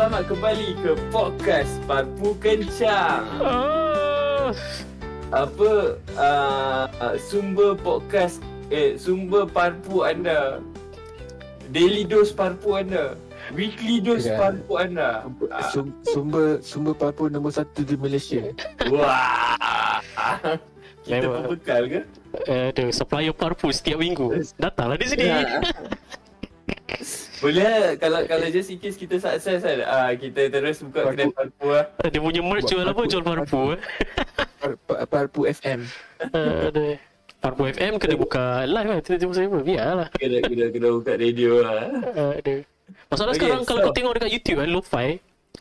selamat kembali ke podcast Parpu Kencang. Sumber podcast sumber parpu anda, daily dose parpu anda, weekly dose parpu anda. Sumber parpu nombor 1 di Malaysia. Wah. Kita berbekal ke? Ada supplier parpu setiap minggu. Datanglah di sini. Boleh kalau just in case kita sukses kan, kita terus buka kedai parpu lah. Dia punya merch jual apa? Jual parpu. Parpu FM. Ada Parpu FM kena buka live kan, tiba-tiba saya pun biarlah. Kena buka radio lah. Ada. Masalah sekarang kalau kau tengok dekat YouTube kan,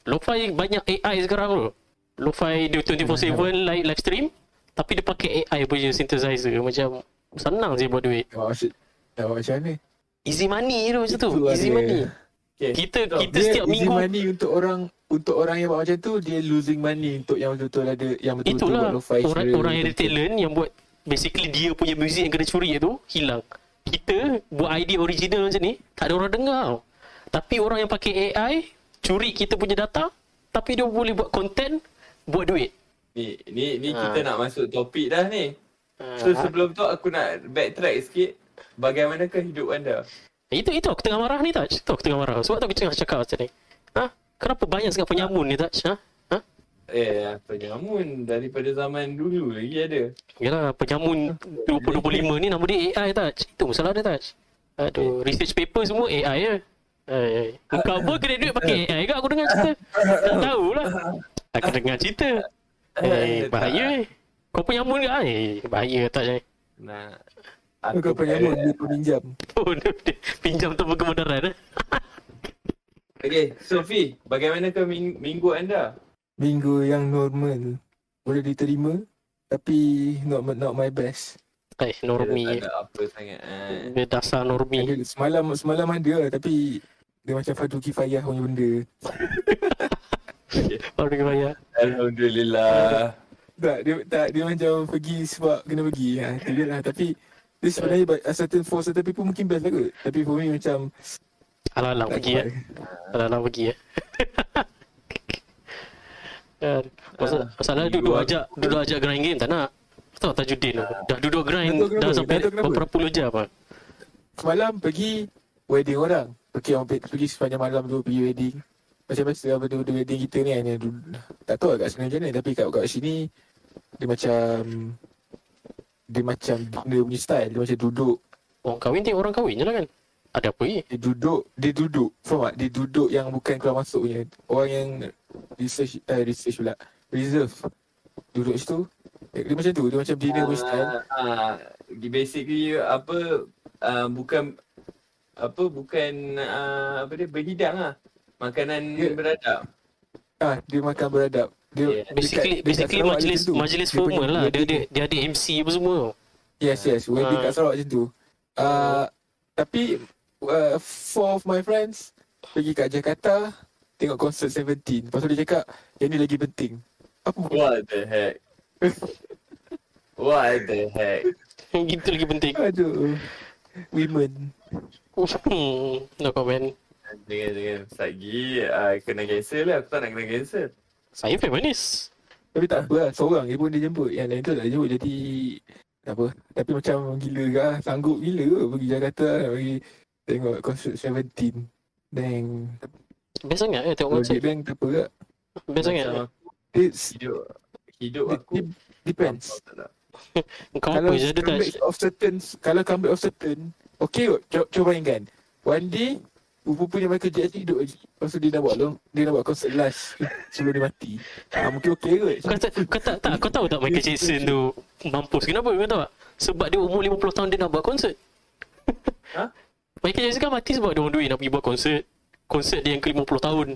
Lo-Fi banyak AI sekarang tu. Lo-Fi dia 24/7 live stream, tapi dia pakai AI punya synthesizer, macam senang je buat duit. Macam mana? Easy money tu macam tu. Easy money. Okay. Kita setiap easy minggu money untuk orang yang buat macam tu, dia losing money untuk yang betul-betul ada, yang betul-betul itulah buat lo-fi. orang yang ada talent yang buat basically dia punya muzik yang kena curi tu hilang. Kita buat idea original macam ni, tak ada orang dengar. Tapi orang yang pakai AI curi kita punya data, tapi dia boleh buat content, buat duit. Ni kita nak masuk topik dah ni. So sebelum tu aku nak backtrack sikit. Bagaimanakah hidup anda? Itu aku tengah marah ni, Taj. Itu aku tengah marah. Sebab tu aku tengah cakap macam ni. Kenapa banyak sangat penyamun ni, Taj? Penyamun daripada zaman dulu lagi ada. Yalah, penyamun 2025 ni nama dia AI, Taj. Itu masalah dia, Taj. Aduh, research paper semua AI je. Kau pun kena duit pakai AI ke? Aku dengar cerita. Tak tahulah. Aku dengar cerita. Bahaya. Kau penyamun ke? Bahaya, Taj. Nah, Kau penyamun, dia pinjam. Pinjam tu kebenaran. Okay, Sophie, bagaimanakah minggu anda? Minggu yang normal, boleh diterima, tapi not my best. Normie. Tak ada apa sangat. Dia dasar normie. Semalam ada, tapi dia macam fardu kifayah punya benda. Fardu kifayah. Alhamdulillah. Dia macam pergi sebab kena pergi. Itu dia lah. Tapi dia sebenarnya for certain people mungkin best lah kot. Tapi for me macam Alang-alang pergi Alang-alang pergi Masalah duduk ajak grind game tak nak. Tahu Tajuddin tu dah duduk grind dah sampai berapa puluh jam apa. Semalam pergi wedding orang. Pergi sepanjang malam tu pergi wedding. Macam biasa apa tu wedding kita ni kan. Tak tahu kat sini macam mana, tapi kat sini dia macam benda punya style. Dia macam duduk. Orang kahwin tengok orang kahwin je lah kan. Ada apa ni? Dia duduk. Faham tak? Dia duduk yang bukan keluar masuk punya. Orang yang research pula. Reserve. Duduk situ. Dia macam tu. Dia macam dinner punya style. Basically bukan berhidang lah. Makanan beradab. Dia makan beradab. Dia basically majlis formal lah. Dia ada MC apa semua. Yes. Wedding kat Sarawak macam tu. Tapi 4 of my friends pergi kat Jakarta tengok konsert 17. Lepas tu dia cakap yang ni lagi penting. Apa? What the heck? Gitu lagi penting. Aduh. Women. No comment. Jangan lagi kena cancel lah. Aku tak nak kena cancel. Saya feminis. Tapi tak apa lah. Seorang je pun dia jemput. Yang lain tu tak jemput. Jadi tak apa. Tapi macam gila ke lah. Sanggup gila ke pergi Jakarta nak pergi tengok konsert 17. Dang. Best sangat tengok konsert. Bang tak apa ke? Best sangat. Hidup aku depends. Kau apa je ada touch. Kalau comeback of certain okay kot. Cuba bayangkan. One day punya Michael Jackson hidup lagi. Lepas tu dia nak buat konsert last sebelum dia mati. Mungkin okey kot. Kau tahu tak Michael Jackson tu mampus. Kenapa kau tahu tak? Sebab dia umur 50 tahun dia nak buat konsert. Michael Jackson kan mati sebab dia orang duit nak pergi buat konsert. Konsert dia yang ke 50 tahun.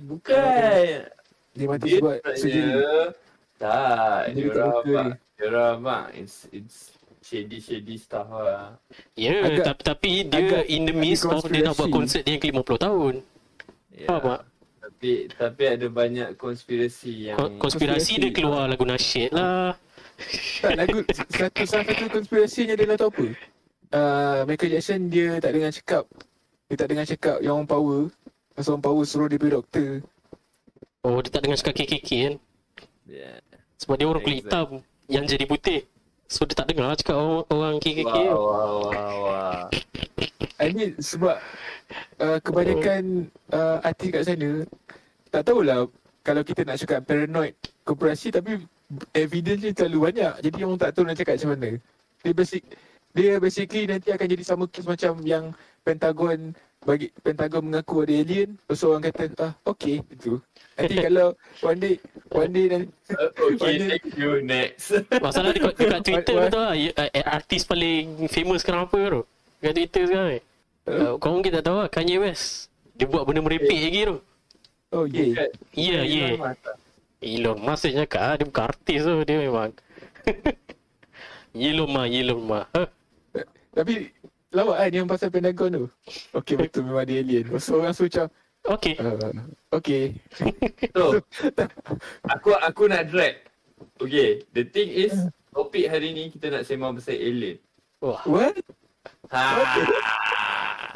Bukan. Dia mati sebab surgery. Tak. Dia mak. It's shady stuff lah. Tapi dia in the midst of dia nak buat konsert dia yang ke 50 tahun. Faham tak? Tapi ada banyak konspirasi yang konspirasi dia keluar lagu nasyid lah. Tak, lagu salah satu konspirasinya adalah tahu apa? Michael Jackson dia tak dengar cakap yang orang power. Masa orang power suruh dia pergi doktor. Oh, dia tak dengar cakap KKK kan? Yeah. Sebab dia orang kulit hitam yang jadi putih. So dia tak dengar cakap orang KKK. Wah. Ini sebab kebanyakan artis kat sana, tak tahulah kalau kita nak cakap paranoid konspirasi, tapi evidence dia terlalu banyak. Jadi orang tak tahu nak cakap macam mana. Dia basically nanti akan jadi sama kes macam yang Pentagon mengaku ada alien, lepas orang kata okay itu. Nanti kalau one day nanti Okay, thank you. Next. Masalah dekat Twitter tu lah, artis paling famous sekarang apa tu? Dekat Twitter sekarang ni. Kau mungkin tak tahu lah, Kanye West. Dia buat benda merepek lagi tu. Oh yeah. Ya. Elon Musk dia cakap, dia bukan artis tu, dia memang. Elon Musk. Tapi lawak kan yang pasal Pentagon tu. Okay, betul memang dia alien. So orang macam Okay. okay. So, aku nak drag. Okay, the thing is, topik hari ni kita nak sembang pasal alien. Wah, What? Tak,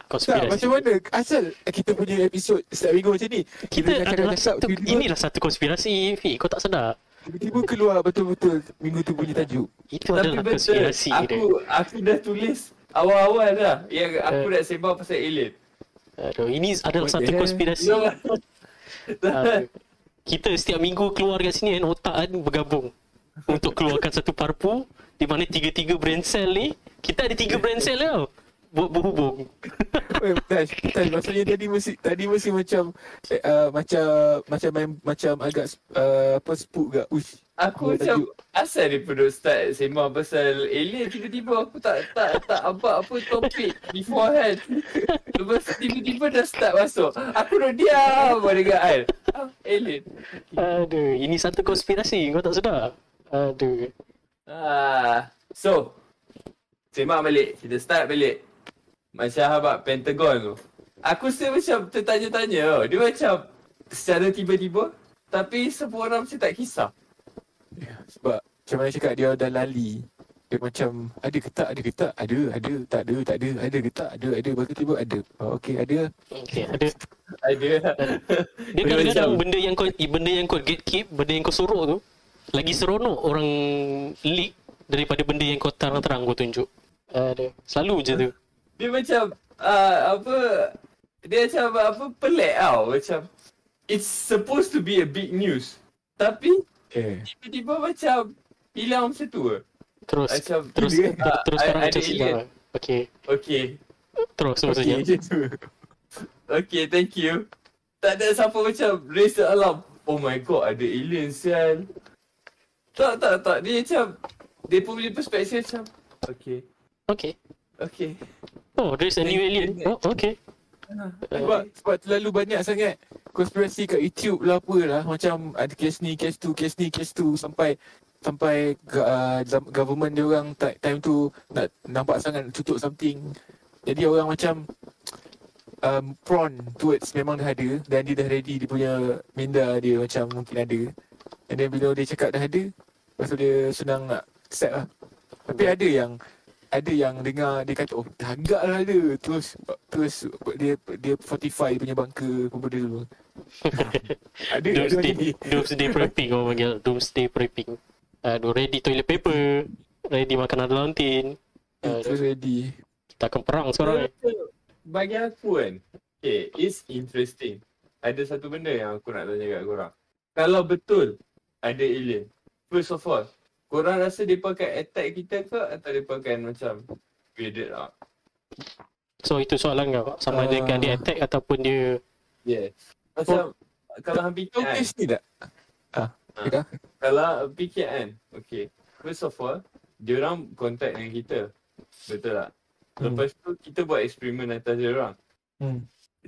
konspirasi. macam mana asal kita punya episod setiap minggu macam ni? Kita adalah satu, tiba-tiba, inilah satu konspirasi, Fi. Kau tak sedar? tiba-tiba keluar betul-betul minggu tu punya tajuk. Itu Tapi adalah betul, konspirasi dia. aku dah tulis awal-awal dah yang aku nak sembang pasal alien. Aduh, ini adalah satu Yeah. konspirasi. Aduh. Kita setiap minggu keluar kat sini kan, otak kan bergabung untuk keluarkan satu parpu di mana tiga-tiga brain cell ni, kita ada 3 brain cell tau berhubung. Betul. Maksudnya tadi mesti macam macam agak spook gak. Uish. Aku macam asal dia perlu start sembang pasal alien, tiba-tiba aku tak nampak apa topik beforehand. Lepas tiba-tiba dah start masuk. Aku dah diam dengar kan. Alien. Aduh, ini satu konspirasi, kau tak sedar? Aduh. So sembang balik, kita start balik. Macam abang Pentagon tu, aku rasa macam tertanya-tanya. Dia macam secara tiba-tiba, tapi semua orang macam tak kisah. Ya, sebab macam mana cakap dia dah lali. Dia macam ada ke tak, tak ada, tak ada, ada ke tak, ada, lepas tu tiba ada. Okay, ada. Okay, ada. Ada. Dia kadang-kadang benda yang kau gatekeep, benda yang kau sorok tu, lagi seronok orang leak daripada benda yang kau terang-terang kau tunjuk. Aduh, selalu je tu. Dia macam dia macam pelik tau. Macam it's supposed to be a big news, tapi tiba-tiba macam hilang macam tu. Terus Macam sekarang ada macam alien. silang. Okay. Terus maksudnya. Okay, thank you. Tak ada siapa macam raise the alarm. Oh my god, ada alien sial. Tak. Dia macam dia punya perspektif macam Okay. Oh, there's a new alien. Oh, okay. Sebab terlalu banyak sangat konspirasi kat YouTube lah apa lah. Macam ada kes ni, kes tu sampai government dia orang time tu nak nampak sangat tutup something. Jadi orang macam prawn towards memang dah ada dan dia dah ready, dia punya minda dia macam mungkin ada. And then bila dia cakap dah ada, lepas tu dia senang nak accept lah. Tapi ada yang dengar dia kata dah agak lah ada. Terus dia fortify dia punya bunker apa benda tu. Ada Doomsday prepping orang panggil. Doomsday prepping. Ready toilet paper, ready makanan dalam tin. Terus ready. Kita akan perang sekarang ni. Bagi aku kan, okay, it's interesting. Ada satu benda yang aku nak tanya kat korang. Kalau betul ada alien, first of all, korang rasa mereka akan attack kita ke atau mereka akan macam graded lah? So itu soalan kau, sama ada dia attack ataupun dia. Yes. Macam kalau hang fikir kan, Kes ni tak? kalau fikir kan, okay, first of all, diorang contact dengan kita. Betul tak? Lepas tu kita buat eksperimen atas diorang.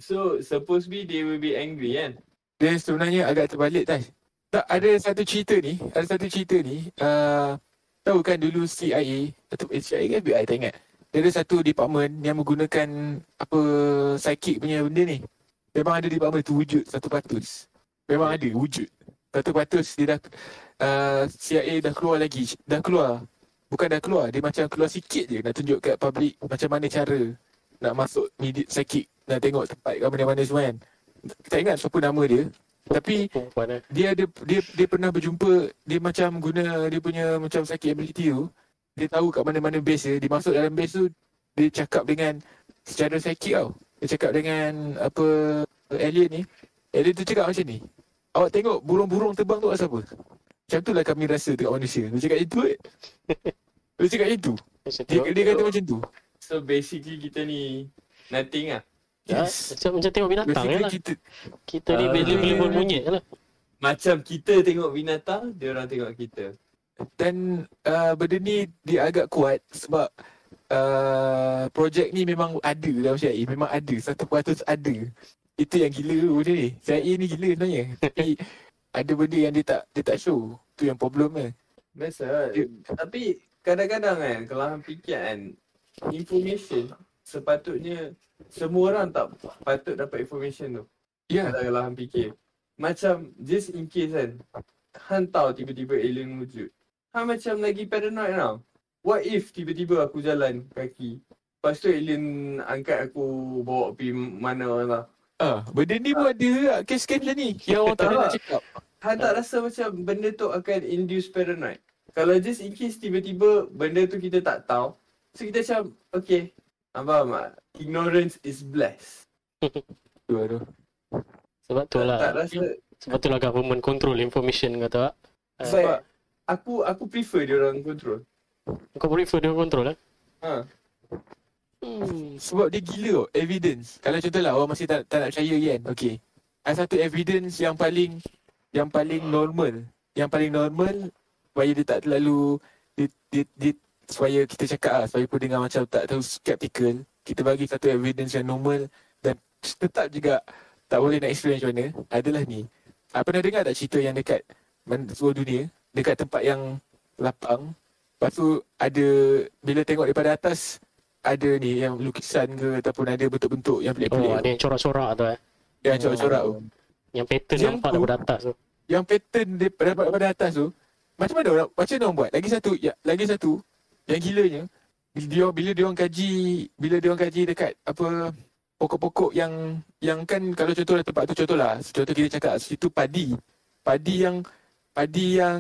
So supposed be they will be angry kan? Dia sebenarnya agak terbalik Taj. Tak, ada satu cerita ni. Tahu kan dulu CIA atau CIA kan FBI, tak ingat. Dia ada satu department yang menggunakan apa psychic punya benda ni. Memang ada department tu wujud 100%. Memang ada wujud 100%. Dia dah CIA dah keluar lagi. Bukan dah keluar, dia macam keluar sikit je nak tunjuk kat public macam mana cara nak masuk media psychic, nak tengok tempat kat mana-mana semua kan. tak ingat siapa nama dia. Tapi Perempuan dia pernah berjumpa, dia macam guna dia punya macam psychic ability tu. Dia tahu kat mana-mana base dia. Dia masuk dalam base tu, dia cakap dengan secara psychic tau. Dia cakap dengan apa alien ni. Alien tu cakap macam ni. Awak tengok burung-burung terbang tu asal apa? Macam tu lah kami rasa dekat manusia. Dia cakap itu Dia cakap itu. Dia kata macam tu. So basically kita ni nothing lah. Yes. Macam tengok binatang je lah. Kita ni level monyet je lah. Macam kita tengok binatang, dia orang tengok kita. Dan benda ni dia agak kuat sebab projek ni memang ada dalam CIA. Memang ada, 100% ada. Itu yang gila benda ni. CIA ni gila sebenarnya. Tapi ada benda yang dia tak show. Tu yang problem dia. Biasa. Tapi kadang-kadang kan, kalau hang fikir kan, information sepatutnya semua orang tak patut dapat information tu. Ya. Kalau hang fikir. Macam just in case kan, hang tahu tiba-tiba alien wujud. Hang macam lagi paranoid tau. What if tiba-tiba aku jalan kaki, lepas tu alien angkat aku bawa pergi mana lah. Benda ni pun ada lah kes-kes macam ni. Yang orang tak nak cakap. Hang tak rasa macam benda tu akan induce paranoid? Kalau just in case tiba-tiba benda tu kita tak tahu, so kita macam, okay, faham tak? Ignorance is blessed. Aduh. Sebab tu lah. Tak rasa. Sebab tu lah government control information kata. Sebab aku prefer dia orang control. Kau prefer dia control lah? Ha. Sebab dia gila tau, evidence. Kalau contohlah orang masih tak nak percaya kan. Okay. Ada satu evidence yang paling normal. Yang paling normal supaya dia tak terlalu dia supaya kita cakap lah, supaya pendengar macam tak tahu skeptical. Kita bagi satu evidence yang normal dan tetap juga tak boleh nak explain macam mana. Adalah ni. Pernah dengar tak cerita yang dekat seluruh dunia, dekat tempat yang lapang, lepas tu ada, bila tengok daripada atas, ada ni yang lukisan ke ataupun ada bentuk-bentuk yang pelik-pelik. Ada yang corak-corak tu Yang corak-corak tu. Yang pattern Yang nampak tu, daripada atas tu. Yang pattern dia dapat daripada atas tu, macam mana orang buat? Lagi satu yang gilanya, bila dia orang kaji dekat apa pokok-pokok yang kan, kalau contohlah tempat tu, contoh kita cakap situ padi yang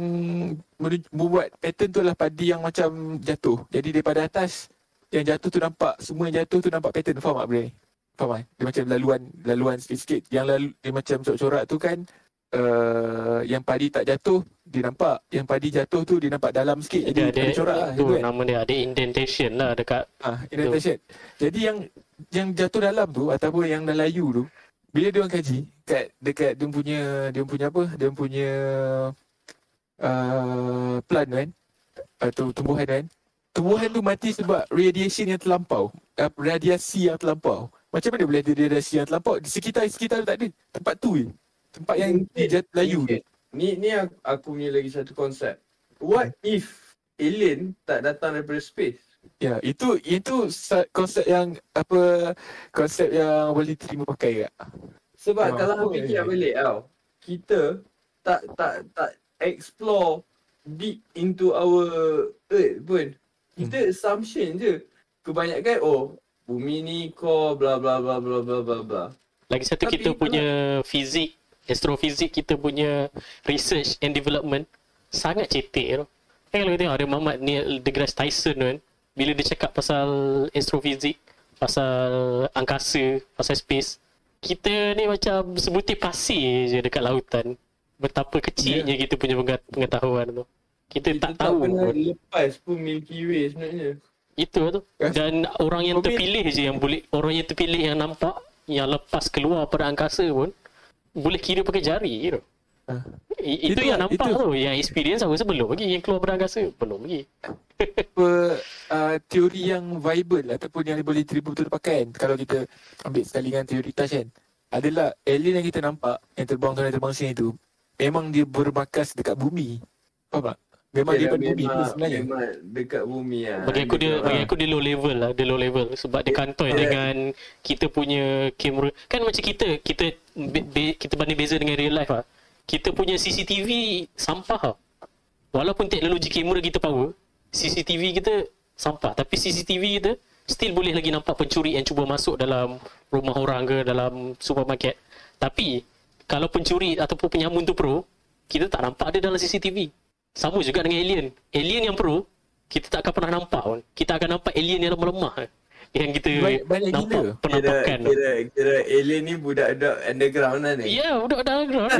membuat pattern tu adalah padi yang macam jatuh. Jadi daripada atas yang jatuh tu nampak, semua yang jatuh tu nampak pattern. Faham tak benda ni? Faham tak? Dia macam laluan sikit-sikit. Yang lalu dia macam corak-corak tu kan, yang padi tak jatuh dia nampak, yang padi jatuh tu dia nampak dalam sikit. Jadi ada corak lah. Tu nama dia, ada indentation lah dekat. Indentation. Jadi yang jatuh dalam tu ataupun yang dalam layu tu, bila dia orang kaji dekat dia punya plant kan, atau tumbuhan kan, tumbuhan tu mati sebab radiasi yang terlampau. Macam mana boleh ada radiasi yang terlampau? Di sekitar tu tak ada. Tempat tu je. Tempat yang dia layu tu. Ni aku punya lagi satu konsep. What if alien tak datang daripada space? Ya, itu konsep yang boleh diterima pakai tak? Sebab kalau hang fikir balik tau, kita tak explore deep into our earth pun. Kita assumption je. Kebanyakan bumi ni core bla bla bla bla bla bla bla. Lagi satu, kita punya fizik, astrofizik, kita punya research and development sangat cetek tu. Kan kalau kita tengok ada Muhammad Neil deGrasse Tyson tu kan, bila dia cakap pasal astrofizik, pasal angkasa, pasal space, kita ni macam sebutir pasir je dekat lautan. Betapa kecilnya kita punya pengetahuan tu. Kita tak tahu pernah pun. lepas pun Milky Way sebenarnya. Itu tu. Dan orang yang terpilih je yang boleh, orang yang terpilih yang nampak, yang lepas keluar pada angkasa pun boleh kira pakai jari tu. Itu yang nampak tu, yang experience aku sebelum lagi, yang keluar pada angkasa belum lagi. Teori yang viable ataupun yang boleh diterima betul pakai kan, kalau kita ambil sekali dengan teori touch kan, adalah alien yang kita nampak yang terbang sana terbang sini tu memang dia bermarkas dekat bumi. Faham tak? Memang dia bumi tu sebenarnya. Memang dekat bumi lah. Bagi aku dia low level lah, dia low level sebab dia kantoi dengan kita punya kamera. Kan macam kita banding beza dengan real life lah. Kita punya CCTV sampah lah. Walaupun teknologi kamera kita power, CCTV kita sampah. Tapi CCTV kita still boleh lagi nampak pencuri yang cuba masuk dalam rumah orang ke dalam supermarket. Tapi kalau pencuri ataupun penyamun tu pro, kita tak nampak dia dalam CCTV. Sama juga dengan alien. Alien yang pro, kita tak akan pernah nampak pun. Kita akan nampak alien yang lemah-lemah yang kita Banyak nampak gila. penampakan. Kira alien ni budak-budak underground lah ni. Ya, budak underground.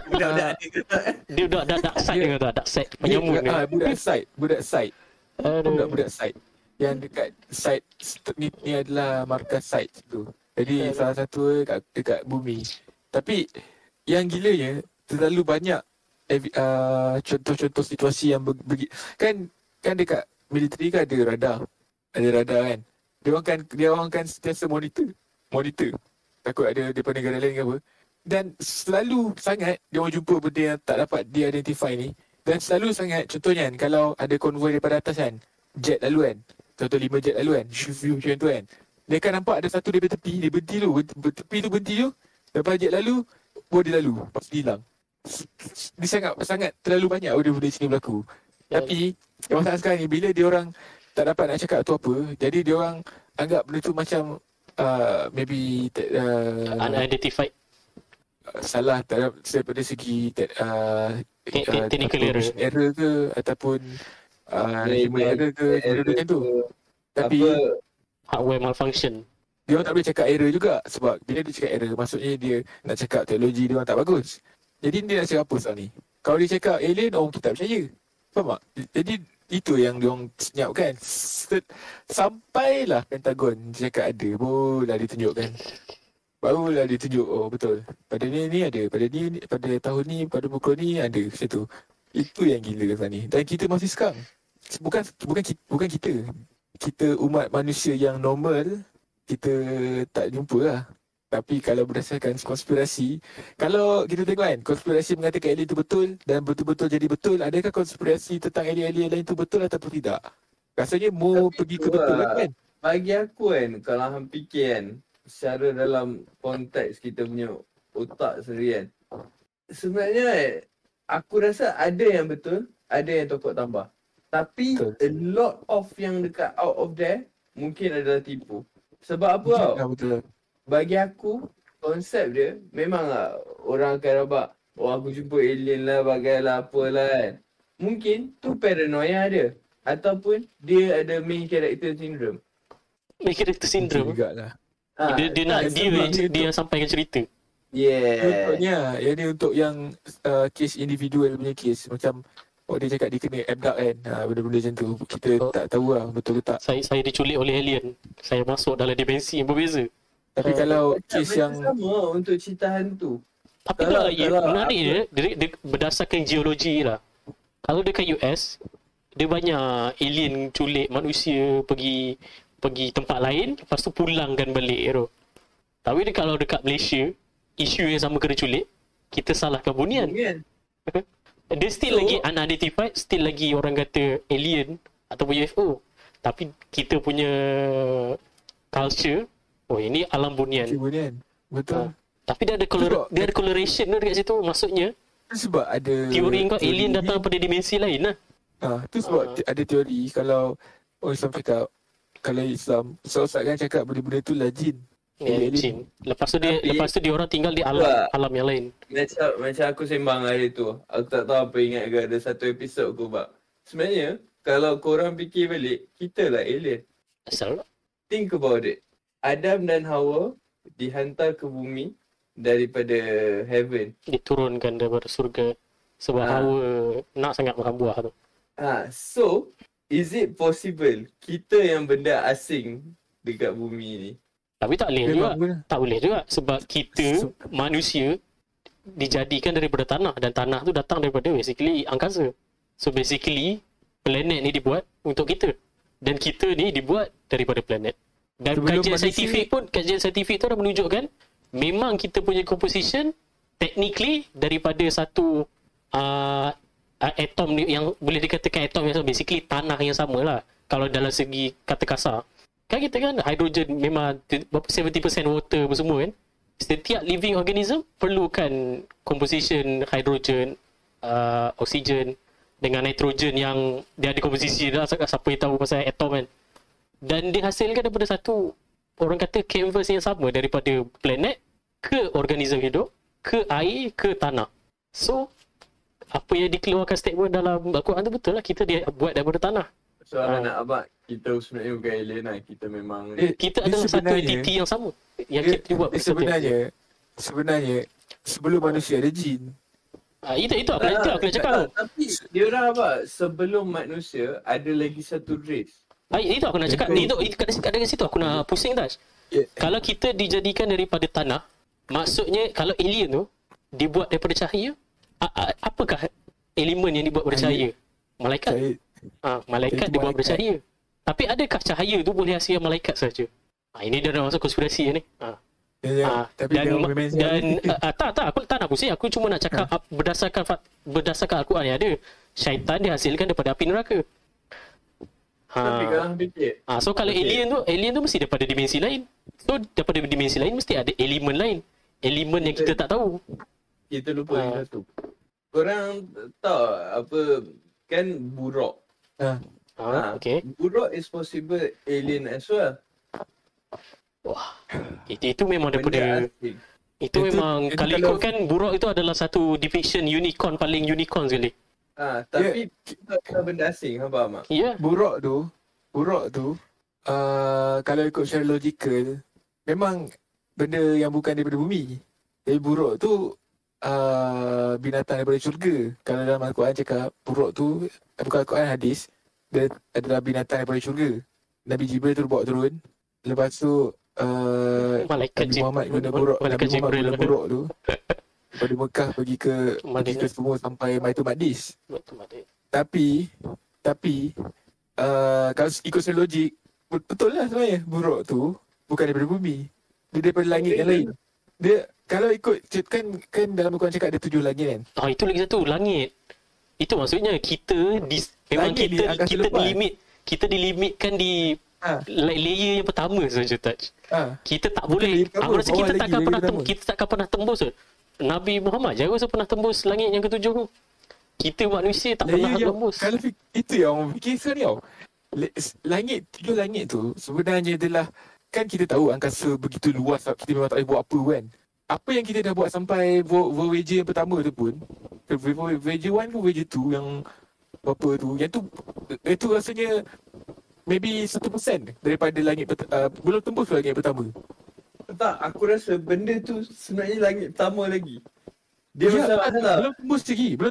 Budak-budak underground. Dia budak dark side ke tak? Dark side penyamun ni. Budak side. Aduh. Budak side. Yang dekat side ni adalah markas side tu. Jadi salah satu dekat bumi. Tapi yang gilanya terlalu banyak contoh-contoh situasi yang kan dekat militeri kan ada radar. Ada radar kan. Dia orang kan sentiasa monitor. Takut ada daripada negara lain ke apa. Dan selalu sangat dia orang jumpa benda yang tak dapat di-identify ni. Dan selalu sangat contohnya kan, kalau ada konvoi daripada atas kan, jet lalu kan. Contoh 5 jet lalu kan, view macam tu kan. Dia akan nampak ada satu daripada tepi, dia berhenti dulu. Tepi tu berhenti dulu. Lepas jet lalu, baru dia lalu. Lepas dia hilang. Dia sangat terlalu banyak benda-benda sini berlaku. Tapi masalah sekarang ni, bila dia orang tak dapat nak cakap tu apa, jadi dia orang anggap benda tu macam maybe unidentified. Salah daripada segi technical error ke ataupun human error ke benda macam tu. Tapi hardware malfunction. Dia orang tak boleh cakap error juga, sebab bila dia cakap error maksudnya dia nak cakap teknologi dia orang tak bagus. Jadi dia nak cakap apa sekarang ni? Kalau dia cakap alien, orang kita tak percaya. Faham tak? Jadi itu yang dia orang senyapkan. Sampailah Pentagon cakap ada, barulah dia tunjukkan. Barulah dia tunjuk, oh betul. Pada ni ada, pada tahun ni, pada pukul ni ada macam tu. Itu yang gila sekarang ni. Dan kita masih sekarang. Bukan kita. Kita umat manusia yang normal, kita tak jumpa lah. Tapi kalau berdasarkan konspirasi, kalau kita tengok kan, konspirasi mengatakan alien itu betul dan betul-betul jadi betul, adakah konspirasi tentang alien-alien lain itu betul ataupun tidak? Rasanya mau pergi ke betul kan? Bagi aku kan, kalau hang fikir kan, secara dalam konteks kita punya otak sendiri kan, sebenarnya aku rasa ada yang betul, ada yang tokok tambah. Tapi betul. A lot of yang dekat out of there mungkin adalah tipu. Sebab apa tau? Betul. Bagi aku, konsep dia memanglah orang akan rabak, oh aku jumpa alien lah, bagailah apalah kan. Mungkin tu paranoia dia. Ataupun dia ada main character syndrome. Main character syndrome? Jugalah. Dia yang sampaikan cerita. Yeah. Contohnya, yang ni untuk yang case individual punya case. Macam dia cakap dia kena abduct kan. Benda-benda macam tu. Kita tak tahu lah betul ke tak. Saya diculik oleh alien. Saya masuk dalam dimensi yang berbeza. Tapi kalau kes yang sama untuk cerita hantu. Tapi menarik dia berdasarkan geologi lah. Kalau dekat US, dia banyak alien culik manusia pergi tempat lain, lepas tu pulangkan balik tu. Tapi kalau dekat Malaysia, isu yang sama kena culik, kita salahkan bunian. Dia still lagi unidentified, still lagi orang kata alien ataupun UFO. Tapi kita punya culture, oh ini alam bunian. Betul. Tapi dia ada coloration tu dekat situ. Maksudnya sebab ada teori kau alien datang pada dimensi lain lah. Tu sebab ada teori kalau Islam cakap, kalau Islam Ustaz kan cakap benda-benda tu lah jin. Jin. Lepas tu dia orang tinggal di alam yang lain. Macam aku sembang hari tu, aku tak tahu apa ingat ke, ada satu episod aku buat. Sebenarnya kalau korang fikir balik, kita lah alien. Asal lah. Think about it. Adam dan Hawa dihantar ke bumi daripada heaven. Diturunkan daripada surga sebab Hawa nak sangat makan buah tu. So is it possible kita yang benda asing dekat bumi ni? Tapi tak boleh juga. Tak boleh juga sebab kita manusia dijadikan daripada tanah dan tanah tu datang daripada basically angkasa. So basically planet ni dibuat untuk kita dan kita ni dibuat daripada planet. Dan kajian saintifik tu dah menunjukkan memang kita punya composition technically daripada satu atom yang boleh dikatakan atom yang sama, basically tanah yang sama lah kalau dalam segi kata kasar. Kan kita kan hidrogen memang 70% water semua kan. Setiap living organism perlukan composition hidrogen, oksigen dengan nitrogen yang dia ada komposisi dah, siapa yang tahu pasal atom kan. Dan dihasilkan daripada satu orang kata canvas yang sama daripada planet ke organism hidup, ke air, ke tanah. So, apa yang dikeluarkan statement dalam Al-Quran tu betul lah, kita dia buat daripada tanah. Soalan nak abang, kita sebenarnya bukan alien lah. Kita memang Kita adalah satu sebenarnya- entiti yang sama. Yang kita buat sebenarnya sebelum manusia ada jin. Itu aku nak cakap tu. Tapi dia orang apa? Sebelum manusia ada lagi satu race. Itu aku nak cakap. Itu kat situ aku nak pusing Taj. Yeah. Kalau kita dijadikan daripada tanah, maksudnya kalau alien tu dibuat daripada cahaya, apakah elemen yang dibuat daripada cahaya? Malaikat. Malaikat Itu dibuat daripada malaikat. cahaya. Tapi adakah cahaya tu boleh hasilkan malaikat saja? Ini dah masuk konspirasi ni. Tapi Tak, aku tak nak pusing. Aku cuma nak cakap berdasarkan Al-Quran yang ada, syaitan dihasilkan daripada api neraka. Tapi kalau fikir, So kalau alien tu mesti daripada dimensi lain. So daripada dimensi lain mesti ada elemen lain. Elemen yang kita tak tahu. kita lupa lagi satu. Korang tahu apa, kan buruk. Okay. Buruk is possible alien as well. Wah. Itu memang daripada Benda asing. itu memang itu kalau kalau- ikut kan buruk itu adalah satu depiction unicorn paling unicorn sekali. Tapi kita benda asing, faham tak? Ya. buruk tu kalau ikut secara logikal memang benda yang bukan daripada bumi. Jadi buruk tu binatang daripada syurga. Kalau dalam Al-Quran cakap buruk tu, bukan Al-Quran, hadis, dia adalah binatang daripada syurga. Nabi Jibril tu bawa turun. Lepas tu Malaikat Nabi Muhammad guna buruk. Nabi Malaikat Muhammad Jibril. guna buruk tu daripada Mekah pergi ke Madinah. semua sampai Baitul Maqdis. Betul. Tapi kalau ikut secara logik, betul lah sebenarnya buruk tu bukan daripada bumi. Dia daripada langit yang lain. Dia kalau ikut kan dalam Al-Quran cakap ada 7 langit kan. Itu lagi satu, langit. Itu maksudnya memang Langit di angkasa lepas. kita dilimitkan di layer yang pertama saja Taj. Kita tak Bukan boleh. layer pertama, Aku rasa bawah lagi, layer pertama. kita takkan pernah tembus. Nabi Muhammad je rasa pernah tembus langit yang ketujuh tu. Kita manusia tak pernah tembus. Kalau itu yang orang fikir sekarang ni tau. Langit, 7 langit tu sebenarnya adalah, kan kita tahu angkasa begitu luas, kita memang tak boleh buat apa kan. Apa yang kita dah buat sampai Voyager yang pertama tu pun, Voyager 1 ke Voyager 2 yang apa tu, yang tu itu rasanya maybe 1% daripada langit belum tembus langit pertama. Tak, aku rasa benda tu sebenarnya langit pertama lagi. Dia masalah. belum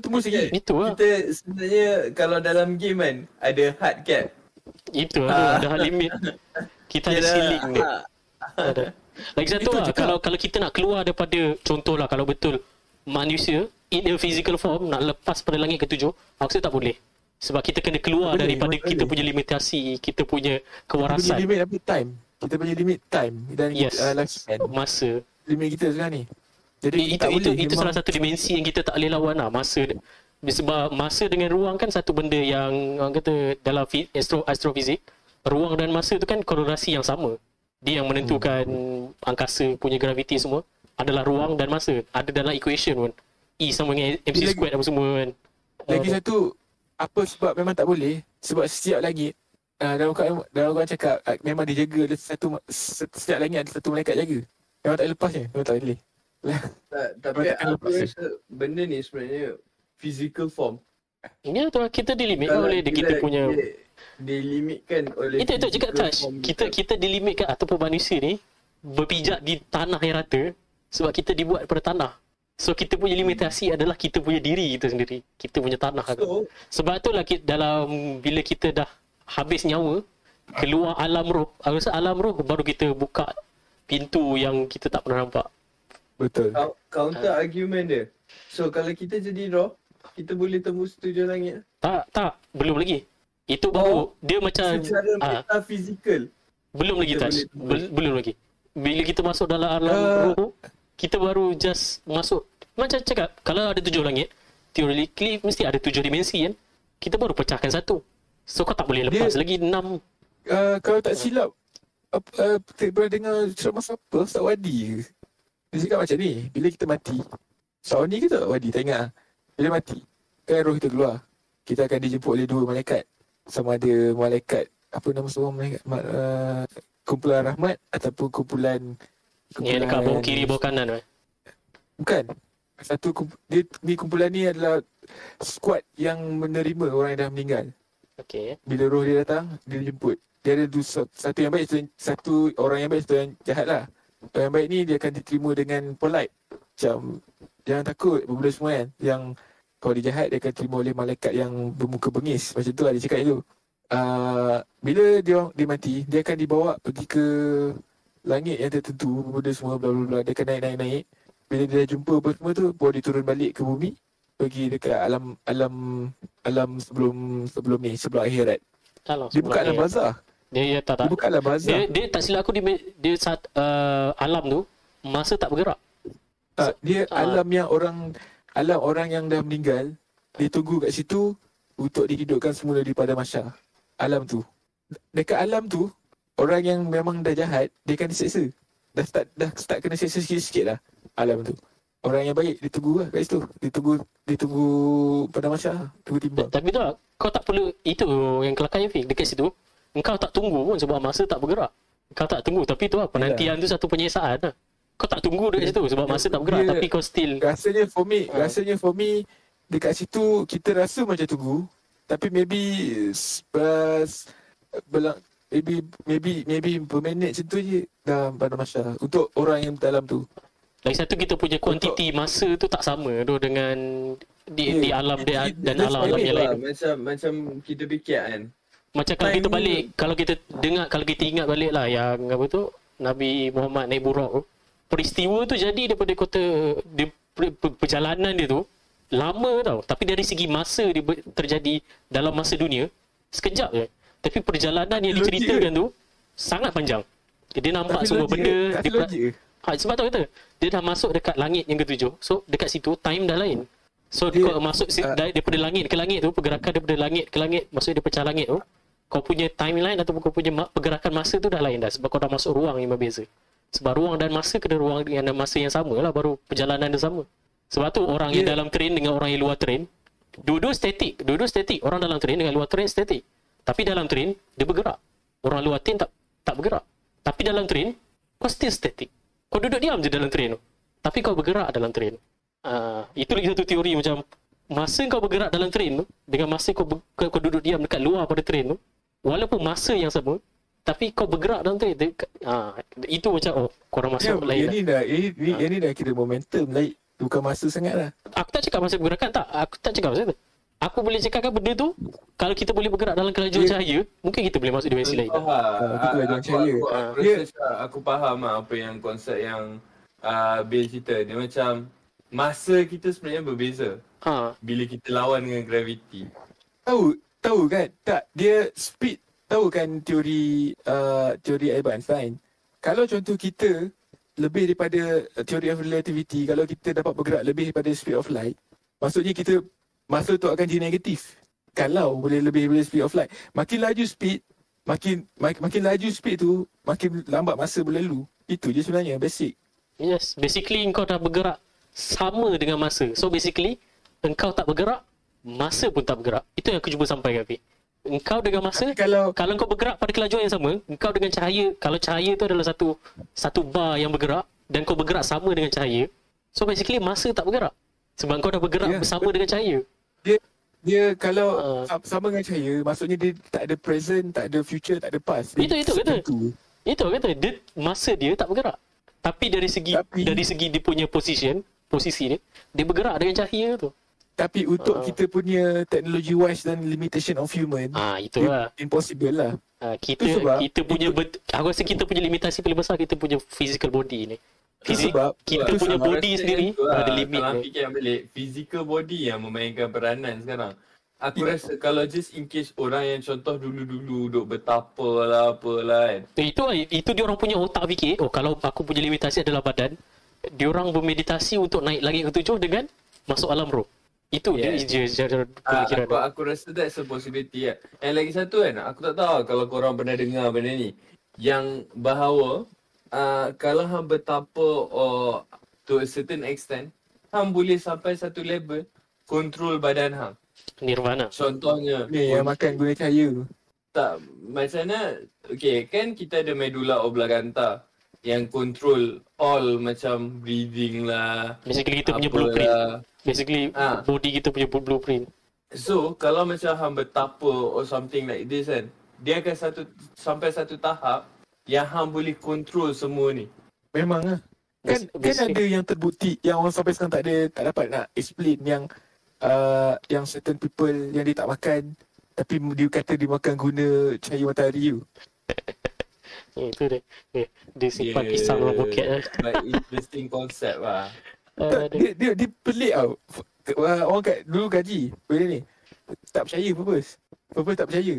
tembus lagi. Itu lah. Kita sebenarnya kalau dalam game kan ada hard cap. Itu ada hard limit. Kita ada ceiling ni. Ada. Lagi satu Itu lah, cakap. kalau kita nak keluar daripada, contohlah kalau betul manusia in a physical form nak lepas pada langit ketujuh, aku rasa tak boleh. Sebab kita kena keluar daripada kita punya limitasi, kita punya Kita punya kewarasan, limit apa? Time. Kita punya limit time dan Yes. lifespan. masa. Limit kita sekarang ni. Jadi Itu salah satu dimensi yang kita tak boleh lawan lah, masa. Sebab masa dengan ruang kan satu benda yang orang kata dalam astrofizik, ruang dan masa tu kan korelasi yang sama. Dia yang menentukan angkasa punya graviti semua adalah ruang dan masa. Ada dalam equation pun. E sama dengan MC squared apa semua kan. Lagi satu, apa sebab memang tak boleh? Sebab setiap langit, dalam Al-Quran cakap memang dijaga, ada setiap langit ada satu malaikat jaga. Memang tak boleh lepas je. Memang tak boleh. Tapi Takkan aku lepas je. rasa benda ni sebenarnya physical form. Ya tu lah, kita dilimitkan oleh kita punya. Dilimitkan oleh Itu cakap physical touch. form Kita dilimitkan ataupun manusia ni berpijak di tanah yang rata sebab kita dibuat daripada tanah. So kita punya limitasi adalah kita punya diri kita sendiri. Kita punya tanah. So, Sebab tu lah dalam bila kita dah habis nyawa, keluar alam roh. Aku rasa alam roh baru kita buka pintu yang kita tak pernah nampak. Betul. counter argument dia. So kalau kita jadi roh, kita boleh tembus 7 langit. Tak, belum lagi. Itu baru dia macam Secara metafizikal. belum lagi kita touch. boleh Belum lagi. Bila kita masuk dalam alam roh, kita baru just masuk. Macam cakap, kalau ada 7 langit, theoretically mesti ada 7 dimensi kan. Kita baru pecahkan satu. So kau tak boleh lepas lagi 6. Kalau tak silap, pernah dengar ceramah siapa? Ustaz Wadi ke? Dia cakap macam ni, bila kita mati, Ustaz ni ke tak Wadi? Tak ingat lah. Bila mati, kan roh kita keluar. Kita akan dijemput oleh 2 malaikat. Sama ada malaikat, apa nama seorang malaikat? Kumpulan rahmat ataupun kumpulan Ni dekat bawah kiri, bawah kanan. Bukan. Kumpulan ni adalah squad yang menerima orang yang dah meninggal. Okay. Bila roh dia datang, dia jemput. Dia ada satu yang baik, satu orang yang baik, satu yang jahat lah. Orang yang baik ni dia akan diterima dengan polite. Macam, jangan takut, benda semua kan. Yang kalau dia jahat, dia akan terima oleh malaikat yang bermuka bengis. Macam tu lah dia cakap itu. Bila dia mati, dia akan dibawa pergi ke langit yang tertentu, benda semua bla bla bla. Dia akan naik. Bila dia dah jumpa apa semua tu, baru dia turun balik ke bumi, pergi dekat alam sebelum ni, sebelum akhirat. Dia buka alam barzah. Dia tak. Dia buka alam barzah. Dia tak silap aku, dia saat alam tu masa tak bergerak. Dia alam orang yang dah meninggal, dia tunggu kat situ untuk dihidupkan semula daripada mahsyar. Alam tu. Dekat alam tu, orang yang memang dah jahat, dia akan diseksa. Dah start kena seksa sikit-sikit lah alam tu. Orang yang baik, dia tunggu lah kat situ. Dia tunggu pada mahsyar, tunggu timbang. Tapi tu lah, kau tak perlu, itu yang kelakar yang Fik, dekat situ, engkau tak tunggu pun sebab masa tak bergerak. Kau tak tunggu, tapi tu lah, penantian tu satu penyiasaan lah. Kau tak tunggu dekat situ sebab masa tak bergerak, tapi kau still. Rasanya for me, dekat situ kita rasa macam tunggu, tapi maybe berminit macam tu je dah pada mahsyar untuk orang yang dalam tu. Lagi satu, kita punya kuantiti masa tu tak sama tu dengan di alam dia dan alam yang lain. Macam kita fikir kan. Macam kalau kita balik, kalau kita ingat balik lah yang apa tu, Nabi Muhammad naik buraq tu. Peristiwa tu jadi daripada perjalanan dia tu lama tau. Tapi dari segi masa dia terjadi dalam masa dunia, sekejap je. Tapi perjalanan yang diceritakan tu sangat panjang. Dia nampak semua benda. Sebab tu kata, dia dah masuk dekat langit yang ketujuh. So dekat situ time dah lain. So kau masuk daripada langit ke langit tu, pergerakan daripada langit ke langit, maksudnya dia pecah langit tu, kau punya timeline ataupun kau punya pergerakan masa tu dah lain dah. Sebab kau dah masuk ruang yang berbeza. Sebab ruang dan masa kena ruang dengan masa yang sama lah, baru perjalanan dia sama. Sebab tu orang yang dalam train dengan orang yang luar train, dua-dua statik. Orang dalam train dengan luar train statik. Tapi dalam train dia bergerak. Orang luar train tak bergerak. Tapi dalam train kau still statik. Kau duduk diam je dalam train tu. Tapi kau bergerak dalam train. Itu lagi satu teori macam masa kau bergerak dalam train tu dengan masa kau duduk diam dekat luar pada train tu, walaupun masa yang sama, tapi kau bergerak dalam train. Itu macam korang masuk lain. Yang ni dah kira momentum lain. Bukan masa sangat lah. Aku tak cakap masa pergerakan, tak. Aku tak cakap masa tu. Aku boleh cakapkan benda tu, kalau kita boleh bergerak dalam kelajuan cahaya, mungkin kita boleh masuk dimensi lain. Aku faham apa yang konsep yang Bill cerita. Dia macam masa kita sebenarnya berbeza bila kita lawan dengan gravity. Tahu kan? Tak, dia speed. Tahu kan teori Albert Einstein? Kalau contoh kita lebih daripada teori of relativity, kalau kita dapat bergerak lebih daripada speed of light, maksudnya kita masa tu akan jadi negatif. Kalau boleh lebih daripada speed of light, makin laju speed, makin laju speed tu, makin lambat masa berlalu. Itu je sebenarnya basic. Yes, basically engkau dah bergerak sama dengan masa. So basically engkau tak bergerak, masa pun tak bergerak. Itu yang aku cuba sampaikan, Fik. Engkau dengan masa, kalau kau bergerak pada kelajuan yang sama, engkau dengan cahaya, kalau cahaya tu adalah satu bar yang bergerak dan kau bergerak sama dengan cahaya, so basically masa tak bergerak. Sebab kau dah bergerak bersama dengan cahaya. Dia kalau sama dengan cahaya, maksudnya dia tak ada present, tak ada future, tak ada past. Itu kata dia, masa dia tak bergerak. Tapi dari segi dia punya posisi dia bergerak dengan cahaya tu. Tapi untuk kita punya teknologi wise dan limitation of human, itulah impossible lah. Kita punya aku rasa kita punya limitasi paling besar, kita punya physical body ni. Kita punya body sendiri ada limit. Kalau fikir balik, physical body yang memainkan peranan sekarang. Aku rasa kalau just in case orang yang contoh dulu-dulu duk bertapa lah apalah kan. Itu dia orang punya otak fikir, kalau aku punya limitasi adalah badan, dia orang bermeditasi untuk naik langit ketujuh dengan masuk alam roh. Itu dia pemikiran. Aku rasa that's a possibility lah. And lagi satu kan, aku tak tahu kalau korang pernah dengar benda ni, yang bahawa kalau hang bertapa to a certain extent, hang boleh sampai satu level control badan hang. Nirvana. Contohnya yang makan guna cahaya. Tak, macam mana, okay kan kita ada medulla oblongata yang control all macam breathing lah. Basically kita punya apalah. blueprint. Basically Ah. body kita punya blueprint. So kalau macam hang bertapa or something like this kan, dia akan sampai satu tahap yang hang boleh control semua ni. Memang lah. Kan ada yang terbukti yang orang sampai sekarang tak dapat nak explain yang certain people yang dia tak makan tapi dia kata dia makan guna cahaya matahari tu. Itu dia. Dia simpan pisang dalam poket lah. But interesting concept lah. Tak, dia pelik tau. Orang kat dulu gaji benda ni. Tak percaya purpose tak percaya.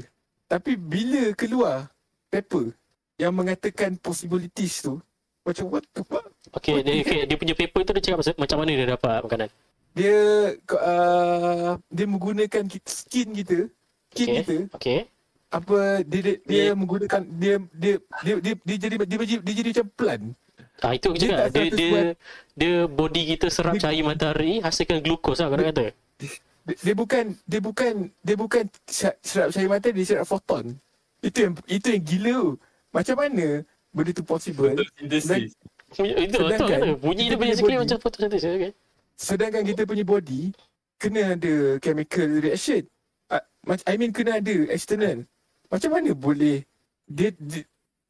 Tapi bila keluar paper yang mengatakan possibilities tu, macam what the fuck? Okay, dia punya paper tu dia cakap macam mana dia dapat makanan. Dia menggunakan skin kita. Okay. Apa dia menggunakan dia jadi macam plant. Itu je Dia kan. tak Dia body kita serap cahaya matahari hasilkan glukos lah kata kata. Dia bukan serap cahaya matahari, dia serap foton. Itu yang gila tu. Macam mana benda tu possible? Photosynthesis. Itu betul kata. Bunyi dia basically macam photosynthesis. Okay. Sedangkan kita punya body kena ada chemical reaction. I mean kena ada external. Macam mana boleh dia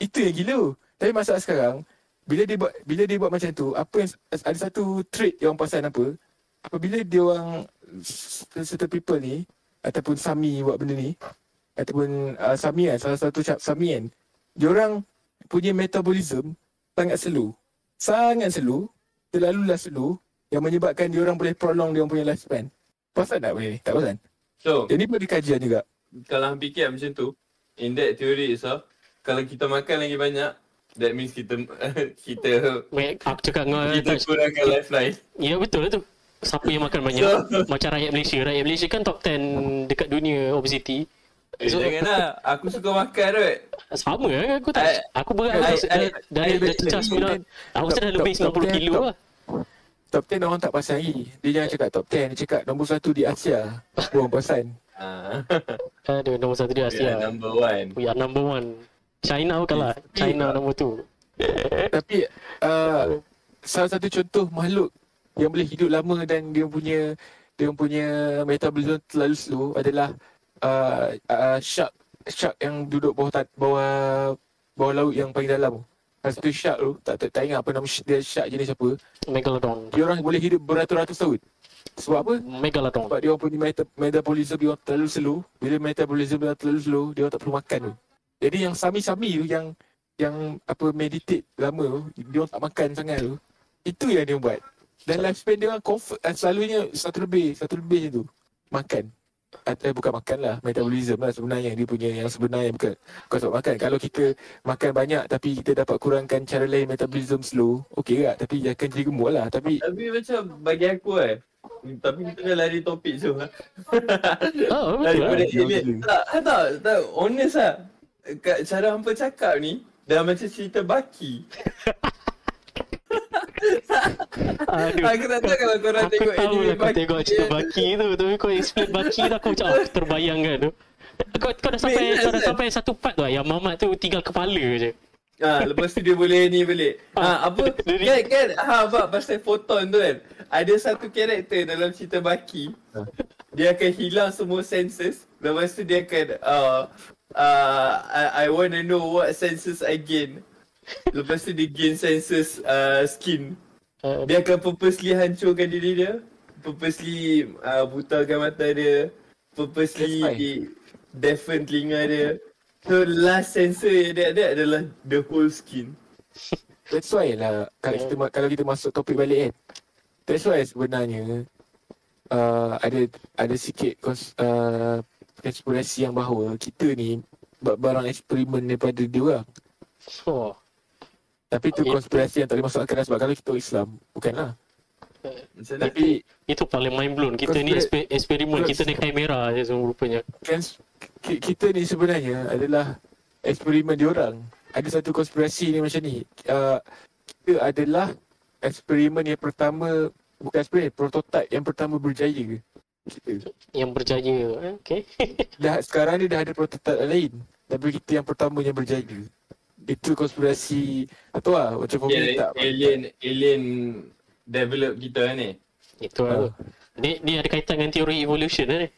itu yang gila tu. Tapi masalah sekarang bila dia buat macam tu, apa yang ada satu trait yang orang perasan apa? Apabila dia orang certain people ni ataupun Sami buat benda ni ataupun Sami kan, salah satu Sami kan, dia orang punya metabolism sangat slow, terlalulah slow yang menyebabkan dia orang boleh prolong dia orang punya lifespan. Perasan tak boleh ni? Tak perasan? So, Jadi boleh kajian juga. kalau hang fikir macam tu, in that theory itself, kalau kita makan lagi banyak, that means kita Aku cakap dengan kita kurangkan lifeline. ya betul lah tu. Siapa yang makan banyak macam rakyat Malaysia kan top 10 dekat dunia obesity. So, Janganlah, aku suka makan right. sama lah aku tak. Aku berat dari cecah 9. Aku rasa dah lebih 90 kilo lah. Top 10 orang tak pasang lagi. Dia jangan cakap top 10, dia cakap nombor 1 di Asia. Orang perasan. Aduh, nombor 1 dia We are Asia. number one. We are number 1. China pun kalah. China nombor 2. Tapi salah satu contoh makhluk yang boleh hidup lama dan dia punya metabolism terlalu slow adalah shark yang duduk bawah laut yang paling dalam. Salah satu shark tu tak ingat apa nama dia, shark jenis apa. Megalodon. Dia orang boleh hidup beratus-ratus tahun. Sebab apa? Megalodon. Sebab dia orang punya metabolism dia orang terlalu slow. Bila metabolism dia orang terlalu slow, dia orang tak perlu makan tu. Jadi yang sami-sami tu yang meditate lama tu, dia orang tak makan sangat tu. Itu yang dia buat. Dan lifespan dia orang selalunya satu lebih macam tu. Makan. Bukan makan lah, metabolism lah sebenarnya. Dia punya yang sebenarnya bukan sebab makan. Kalau kita makan banyak tapi kita dapat kurangkan cara lain metabolism slow, okey tak? Tapi akan jadi gemuk lah. Tapi macam bagi aku tapi kita dah lari topik tu. Oh, betul lah. Daripada alien. Tak, honest lah. Cara hampa cakap ni dah macam cerita Baki. Aduh. Aku tak tahu kalau korang Aku tengok tahu anime lah kau Baki. tengok cerita Baki tu. Tapi kau explain Baki tu aku macam terbayang kan tu. Kau dah sampai satu part tu lah, yang Mamat tu tinggal kepala je. Lepas tu dia boleh ni balik. Apa? Kan Fak, pasal foton tu kan. Ada satu karakter dalam cerita Baki. Dia akan hilang semua senses. Lepas tu dia akan I wanna know what senses I gain. Lepas tu dia gain senses skin. Dia akan purposely hancurkan diri dia. Purposely butakan mata dia. Purposely deafen telinga dia. So last sensor yang dia ada adalah the whole skin. that's why lah kalau kita masuk topik balik kan. That's why sebenarnya ada sikit konspirasi yang bahawa kita ni barang eksperimen daripada dia orang. Oh. Tapi tu konspirasi yang tak boleh masuk akal sebab kalau kita Islam, bukanlah. Macam mana? Tapi Itu paling mind blown. Kita ni eksperimen, kita ni kamera je semua rupanya. kita ni sebenarnya adalah eksperimen diorang. Ada satu konspirasi ni macam ni. Kita adalah eksperimen yang pertama, bukan eksperimen, prototype yang pertama berjaya. Kita. Yang berjaya. Okay. Sekarang ni dah ada prototype lain. Tapi kita yang pertama yang berjaya. itu konspirasi atau lah macam for me tak alien develop kita ni. Itu lah tu. Ni ada kaitan dengan teori evolution ni.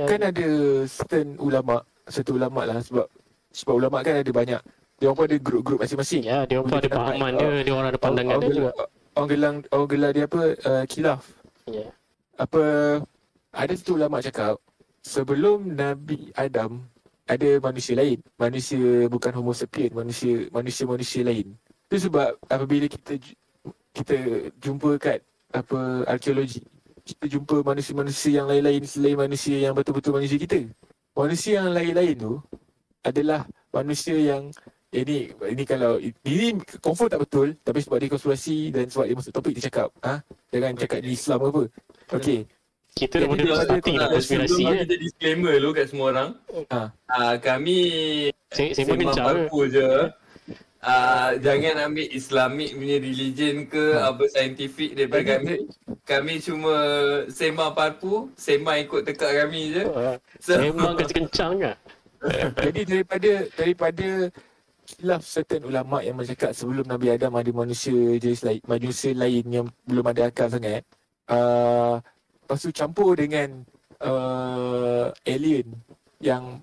kan ada certain ulama lah sebab ulama kan ada banyak. Dia orang pun ada grup-grup masing-masing. Ya, dia orang pun ada pahaman dia orang ada pandangan dia juga. Orang gelar dia apa? Khilaf. Ya. Apa ada satu ulama cakap sebelum Nabi Adam ada manusia lain. Manusia bukan homo sapien, manusia lain. Itu sebab apabila kita jumpa kat arkeologi, kita jumpa manusia-manusia yang lain-lain selain manusia yang betul-betul manusia kita. Manusia yang lain-lain tu adalah manusia yang ini kalau ini confirm tak betul, tapi sebab dia konspirasi dan sebab dia masuk topik dia cakap, jangan cakap di Islam apa. Okey. Kita dah mula starting dah konspirasi kan. Kita disclaimer dulu kat semua orang. Kami saya pun parpu je. Jangan ambil Islamic punya religion ke apa saintifik daripada kami. Kami cuma sembang parpu, sembang ikut tekak kami je. Sembang kencang ke? Jadi daripada khilaf certain ulama yang bercakap sebelum Nabi Adam ada manusia lain yang belum ada akal sangat. Lepas tu campur dengan alien yang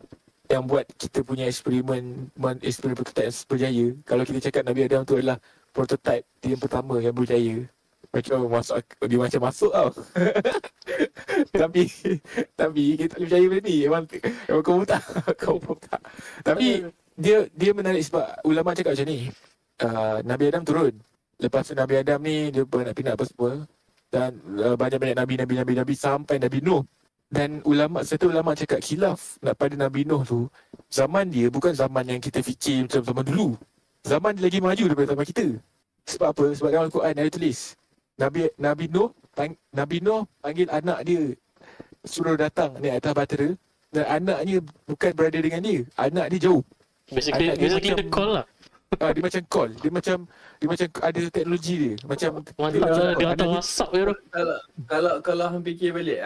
buat kita punya eksperimen prototype yang berjaya. Kalau kita cakap Nabi Adam tu adalah prototype yang pertama yang berjaya, dia macam masuk tau. tapi kita tak boleh percaya benda ni. Memang kau tak. Tapi dia menarik sebab ulama cakap macam ni. Nabi Adam turun. Lepas tu Nabi Adam ni dia nak pindah apa semua. Dan banyak-banyak Nabi sampai Nabi Nuh. Dan satu ulama cakap khilaf nak pada Nabi Nuh tu, zaman dia bukan zaman yang kita fikir macam zaman dulu. Zaman dia lagi maju daripada zaman kita. Sebab apa? Sebab dalam Al-Quran ada tulis Nabi Nuh panggil anak dia, suruh datang naik atas bahtera, dan anaknya bukan berada dengan dia. Anak dia jauh. Basically the call lah. Dia macam call. Dia macam ada teknologi dia. Macam dia hantar WhatsApp je tu. Kalau hang fikir balik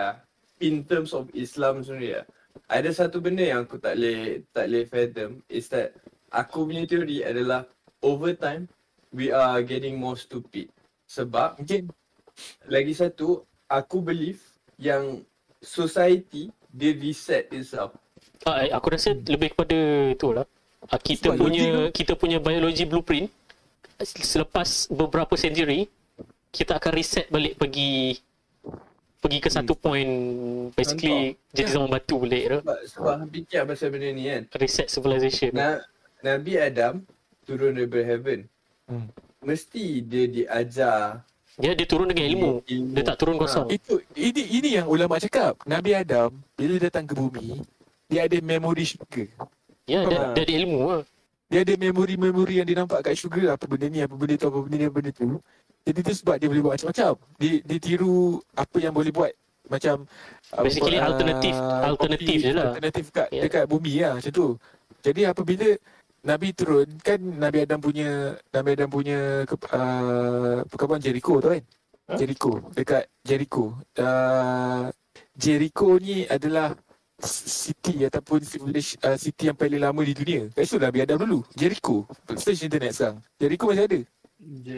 in terms of Islam sendiri ada satu benda yang aku tak boleh fathom is that aku punya teori adalah over time we are getting more stupid. Sebab lagi satu, aku believe yang society dia reset itself. Aku rasa lebih kepada itulah. Kita punya biology blueprint selepas beberapa century kita akan reset balik pergi ke satu point, basically jadi zaman batu balik tu. Sebab fikir pasal benda ni kan, reset civilization. Nabi Adam turun daripada heaven. Mesti dia diajar. Dia turun dengan ilmu. Dia tak turun kosong. Ini yang ulama cakap. Nabi Adam bila datang ke bumi, dia ada memori syurga. Ya, dia ada ilmu lah. Dia ada memori yang dia nampak kat syurga. Apa benda ni, apa benda tu, apa benda tu. Jadi tu sebab dia boleh buat macam-macam. Dia tiru apa yang boleh buat. Macam basically alternatif je lah. Alternatif dekat bumi lah macam tu. Jadi apabila Nabi turun, kan Nabi Adam punya perkabuan Jericho tu kan? Jericho, dekat Jericho. Jericho ni adalah city ataupun city yang paling lama di dunia. Kat situ Nabi Adam dulu. Jericho. Search internet sekarang. Jericho masih ada.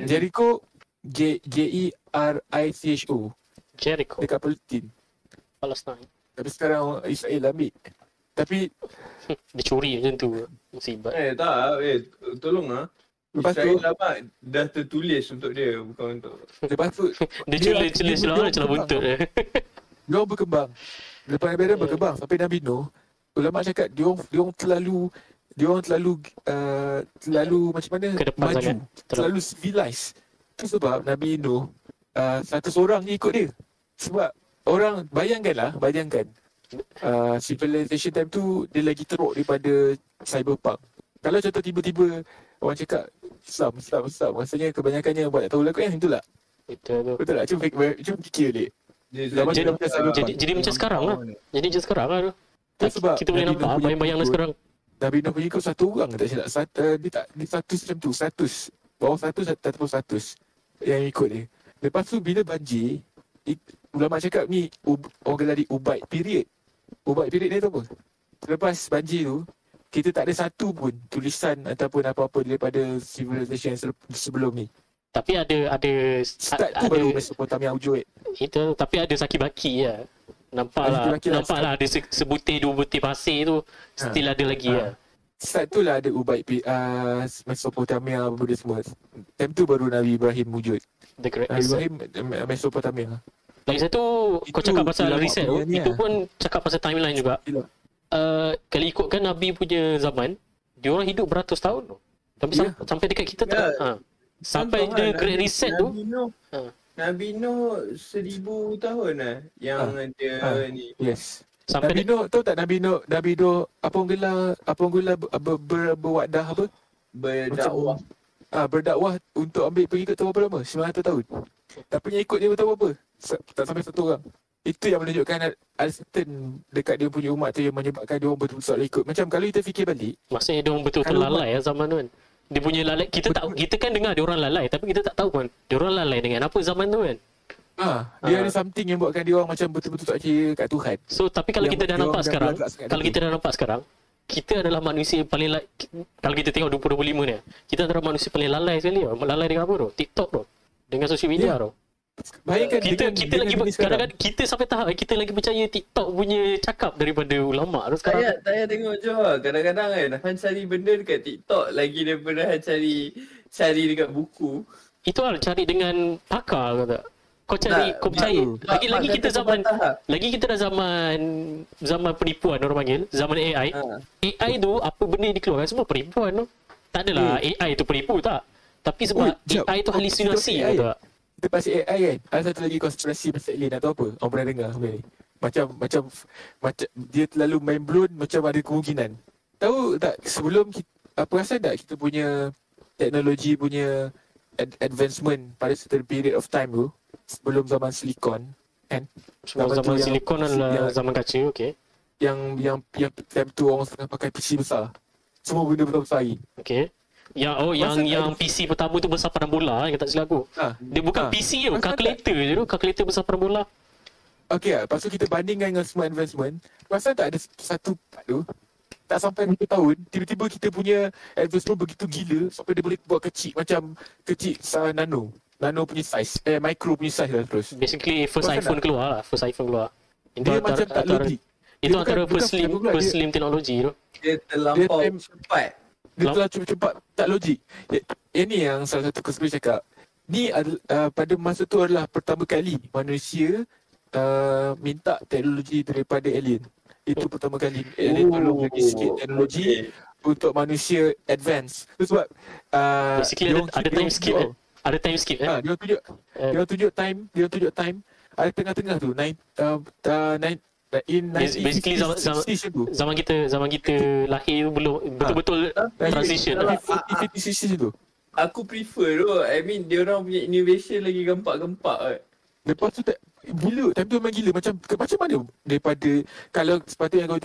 Jericho Jericho. Jericho. Dekat Palestine. Tapi sekarang Israel ambil. Tapi dia curi macam tu. Musibat. Tolong Israel dah tertulis untuk dia, bukan untuk. Lepas tu dia celah buntut dia. Dia orang berkembang. Lepas Nabi Adam berkembang sampai Nabi Nuh, ulama cakap dia orang terlalu macam mana maju, terlalu civilized. Itu sebab Nabi Nuh 100 orang je ikut dia. Sebab orang bayangkan civilization time tu dia lagi teruk daripada cyberpunk. Kalau contoh tiba-tiba orang cakap Islam, rasanya kebanyakannya buat tak tahu lah kan, itulah. Betul tak? Cuma fikir balik. Jadi macam sekarang lah. Jadi macam sekarang lah tu. Kita boleh nampak bayang-bayang lah sekarang. Nabi Nuh punya ikut 1 orang tak silap. Dia 100 macam tu, 100. Bawah 100 ataupun 100 yang ikut dia. Lepas tu bila banjir, ulama cakap ni orang gelar di Ubaid period. Ubaid period ni tu apa? Lepas banjir tu, kita tak ada satu pun tulisan ataupun apa-apa daripada civilization yang sebelum ni. Tapi ada Start tu baru Mesopotamia wujud. itu, tapi ada Saki-Baki ya. Nampaklah ada sebutir dua butir pasir tu still ada lagi ya. Start tu lah ada Ubaid Mesopotamia benda semua. Time tu baru Nabi Ibrahim wujud. The Great Nabi Reset. Ibrahim Mesopotamia. Lagi satu kau Itu cakap pasal ulama reset tu, punya ni itu lah. pun cakap pasal timeline juga. Gila. Kalau ikutkan Nabi punya zaman, dia orang hidup beratus tahun tu. Tapi sampai dekat kita tak. Sampai Contoh the lah, Great Reset tu. Nabi Nuh 1000 tahun lah yang dia ni. Yes. Sampai Nabi Nuh tahu tak Nabi Nuh apa gelar berwadah apa? Berdakwah. Berdakwah untuk ambil pengikut tu berapa lama? 900 tahun. Tapi pengikut dia tahu berapa? Tak sampai 1 orang. Itu yang menunjukkan ada certain dekat dia punya umat tu yang menyebabkan dia orang betul-betul tak ikut. Macam kalau kita fikir balik, maksudnya dia orang betul-betul Kalau lalai zaman tu kan. Dia punya lalai, kita kan dengar dia orang lalai, tapi kita tak tahu kan dia orang lalai dengan apa zaman tu kan. dia ada something yang buatkan dia orang macam betul-betul tak percaya kat Tuhan. So tapi kalau Yang kita dah dia nampak orang sekarang, belagak sangat kalau dulu. kita dah nampak sekarang, kita adalah manusia yang paling kalau kita tengok 2025 ni, kita adalah manusia paling lalai sekali tau. Lalai dengan apa tu? TikTok tu. Dengan sosial media tu. Bayangkan Kita lagi kadang-kadang kita sampai tahap kita lagi percaya TikTok punya cakap daripada ulama tu sekarang. Tak payah tengok je lah. Kadang-kadang kan Han cari benda dekat TikTok lagi daripada Han cari dekat buku. Itu lah cari dengan pakar kata. Kau cari, Tak, kau percaya. Lagi kita zaman tahap. lagi kita dah zaman penipuan orang panggil, zaman AI. AI tu apa benda yang dikeluarkan semua penipuan tu. Tak adalah AI tu penipu tak. Tapi sebab jap. AI tu halusinasi Kita AI. tu tak. Kita pasal AI kan, ada satu lagi konspirasi pasal alien atau apa? Orang pernah dengar benda ni? Macam dia terlalu mind blown, macam ada kemungkinan. Tahu tak sebelum kita, apa rasa tak kita punya teknologi punya advancement pada certain period of time tu, sebelum zaman silikon kan? Zaman silikon adalah zaman kaca, okey. Yang time tu orang tengah pakai PC besar. Semua benda besar lagi. Okey. Yang PC pertama tu besar pada bola yang tak silap aku. Dia bukan PC tu, calculator je tu, calculator besar pada bola. Okey, lepas tu kita bandingkan dengan semua advancement. Pasal tak ada satu part tu, tak sampai 2 tahun, tiba-tiba kita punya advancement begitu gila sampai dia boleh buat kecil nano. Nano punya size, micro punya size lah terus. Basically first Pasal iPhone keluar lah, first iPhone keluar. Dia macam tak logik. Itu Dia antara bukan first pula, slim teknologi tu. Dia terlampau cepat. Dia telah cepat, tak logik. Ini yang salah satu konspirasi cakap. Ni pada masa tu adalah pertama kali manusia minta teknologi daripada alien. Itu pertama kali alien tolong lagi sikit teknologi untuk manusia advance. Itu sebab Basically ada time skip kan. Ada time skip kan. Dia tunjuk time ada tengah-tengah tu Basically zaman kita lahir tu belum betul-betul transition lah. 50-60 tu. Aku prefer tu. I mean dia orang punya innovation lagi gempak-gempak kan. Lepas tu tak gila, time tu memang gila. Macam mana daripada, kalau sepatutnya kalau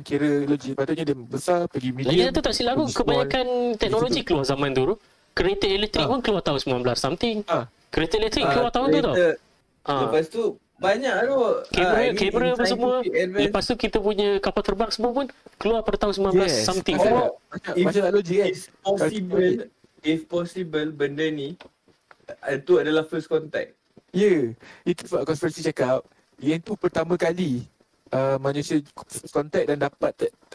kira logik sepatutnya dia besar pergi Lagi medium. satu tak silap aku, kebanyakan teknologi keluar zaman tu. Kereta elektrik pun keluar tahun 19 something. Kereta elektrik keluar tahun tu tau. Lepas tu banyak tu. Kamera apa semua. Lepas tu kita punya kapal terbang semua pun keluar pada tahun 19 something. Macam tak logik kan. If possible benda ni itu adalah first contact. Ya, itu sebab konspirasi cakap yang tu pertama kali manusia contact dan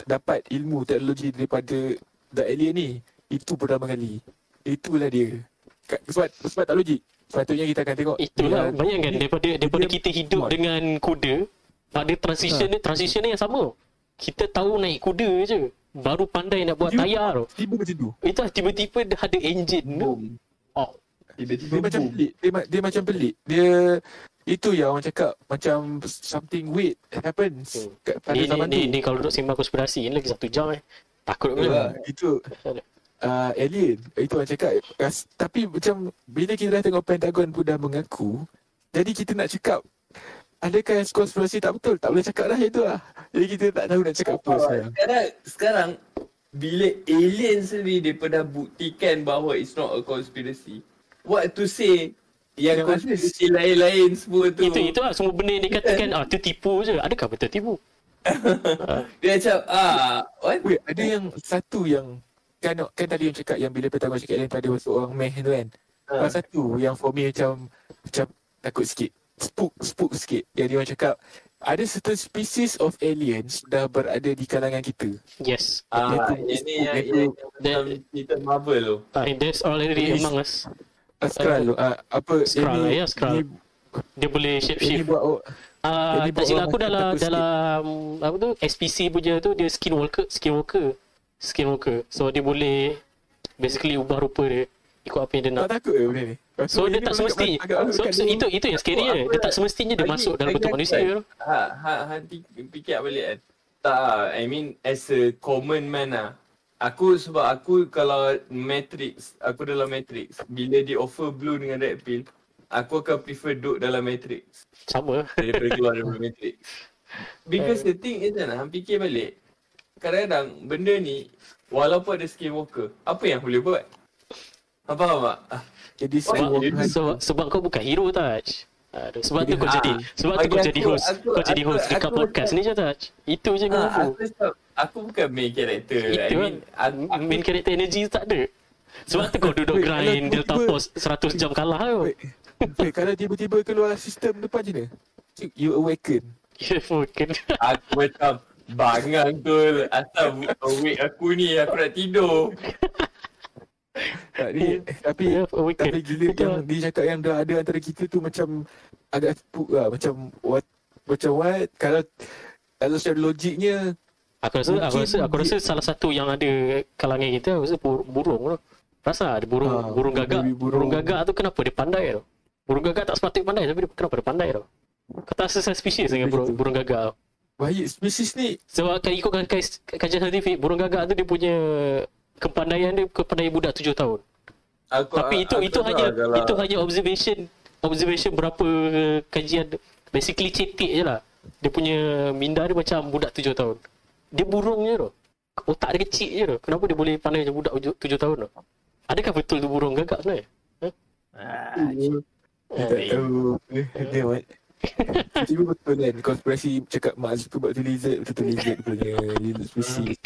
dapat ilmu teknologi daripada the alien ni. Itu pertama kali. Itulah dia. Sebab tak logik. Sepatutnya kita akan tengok. Itulah, bayangkan daripada kita hidup dengan kuda, ada transition ni yang sama. Kita tahu naik kuda je, baru pandai nak buat tayar tu. Tiba macam tu. Itu tiba-tiba dah ada engine tu. Tiba-tiba Dia macam pelik. Dia macam pelik. Dia itu yang orang cakap macam something weird happens pada zaman tu. Ni kalau duduk sembang konspirasi ni lagi 1 jam takut kan. Itu alien. Itu orang cakap. Tapi macam bila kita dah tengok Pentagon pun dah mengaku, jadi kita nak cakap adakah konspirasi tak betul? Tak boleh cakap dah itu lah. Jadi kita tak tahu nak cakap apa sekarang. Sekarang bila alien sendiri dia pernah buktikan bahawa it's not a conspiracy. What to say yang konspirasi lain-lain semua tu. Itu lah semua benda yang dikatakan tu tipu je. Adakah betul tipu? Dia macam, what? Wait, ada yang satu yang kan tadi yang cakap yang bila pertama cakap yang pada masuk orang meh tu kan. Ada satu yang for me macam takut sikit. Spook sikit. Yang dia orang cakap ada certain species of aliens dah berada di kalangan kita. Yes. Ini yang macam cerita Marvel tu. There's already among us. Skrull tu. Apa Skrull, ya, Skrull. Dia boleh shape Ini shift. buat Tak silap aku dalam apa tu SPC punya tu dia skinwalker. So dia boleh basically ubah rupa dia ikut apa yang dia nak. Tak takut ke benda ni? So dia tak semestinya. So itu yang scary dia. Dia tak semestinya dia masuk dalam bentuk manusia. Nanti fikir balik kan. Tak, I mean as a common man lah. Sebab aku kalau Matrix, aku dalam Matrix, bila dia offer blue dengan red pill, aku akan prefer duduk dalam Matrix Sama. daripada keluar daripada Matrix. Because the thing is kan, hang fikir balik, kadang-kadang benda ni, walaupun ada skinwalker, apa yang boleh buat? Apa faham tak? Jadi Sebab kau bukan hero, Taj. Sebab tu kau jadi host dekat podcast ni je, Taj. Itu je kau mampu. Aku bukan main character. Itu main character energy tak ada. Sebab tu kau duduk grind Delta Force 100 jam kalah tu. Wait, kalau tiba-tiba keluar sistem depan je ni, you awaken. Aku macam bangang tu. Asal awake aku ni, aku nak tidur. Tapi gila yang dia cakap yang dah ada antara kita tu macam agak spook lah. Macam what kalau secara logiknya Aku rasa salah satu yang ada kalangan kita, aku rasa burung tu. Rasa ada burung gagak. Burung gagak tu kenapa dia pandai tu? Burung gagak tak sepatutnya pandai, tapi kenapa dia pandai tu? Kau tak rasa spesies dengan burung gagak tu? Baik, spesies ni sebab kalau ikut kajian saintifik, burung gagak tu dia punya kepandaian budak 7 tahun. Tapi itu hanya observation berapa kajian, basically cetek je lah. Dia punya minda dia macam budak 7 tahun. Dia burung je tu. Otak dia kecil je tu. Kenapa dia boleh pandai macam budak 7 tahun tu? Adakah betul tu burung gagak sebenarnya? tak tahu. Tiba betul kan konspirasi cakap Mark Zuckerberg tu lizard, betul lizard punya spesies.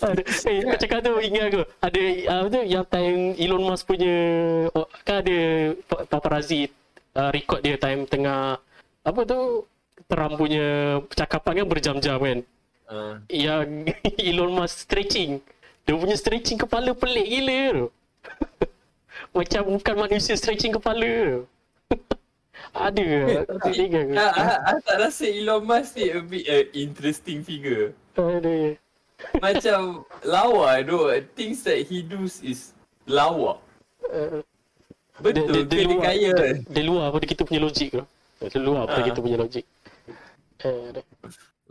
Kau cakap tu ingat aku ada apa tu yang time Elon Musk punya kan ada paparazzi record dia time tengah apa tu Trump punya percakapan kan berjam-jam kan. Yang Elon Musk stretching. Dia punya stretching kepala pelik gila tu. Macam bukan manusia stretching kepala tu. Ada ke? Tak rasa Elon Musk ni a bit interesting figure. Ada. Macam lawa tu. Things that he does is lawa. Betul, dia kaya. Dia luar pada kita punya logik tu. Dia luar pada kita punya logik.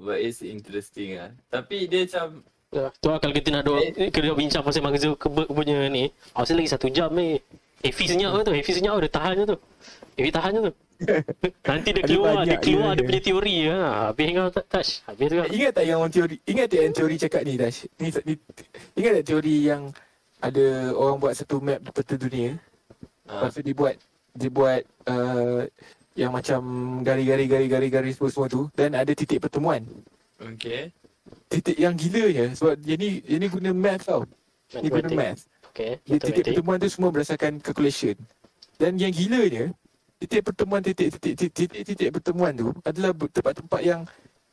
But it's interesting lah. Tapi dia macam tu lah kalau kita nak kena bincang pasal Mark Zuckerberg punya ni. Rasa lagi 1 jam ni. Efi senyap tu. Dia tahan je tu. Efi tahan je tu. Nanti dia keluar dia punya teori lah. Habis kau touch. Habis tu kan. Ingat tak yang teori cakap ni Dash? Ingat tak teori yang ada orang buat satu map peta dunia. Lepas tu dia buat yang macam garis semua tu dan ada titik pertemuan. Okay. Titik yang gilanya sebab dia ni guna math tau. Ni guna math. Okay. Titik pertemuan tu semua berdasarkan calculation. Dan yang gilanya titik pertemuan tu adalah tempat-tempat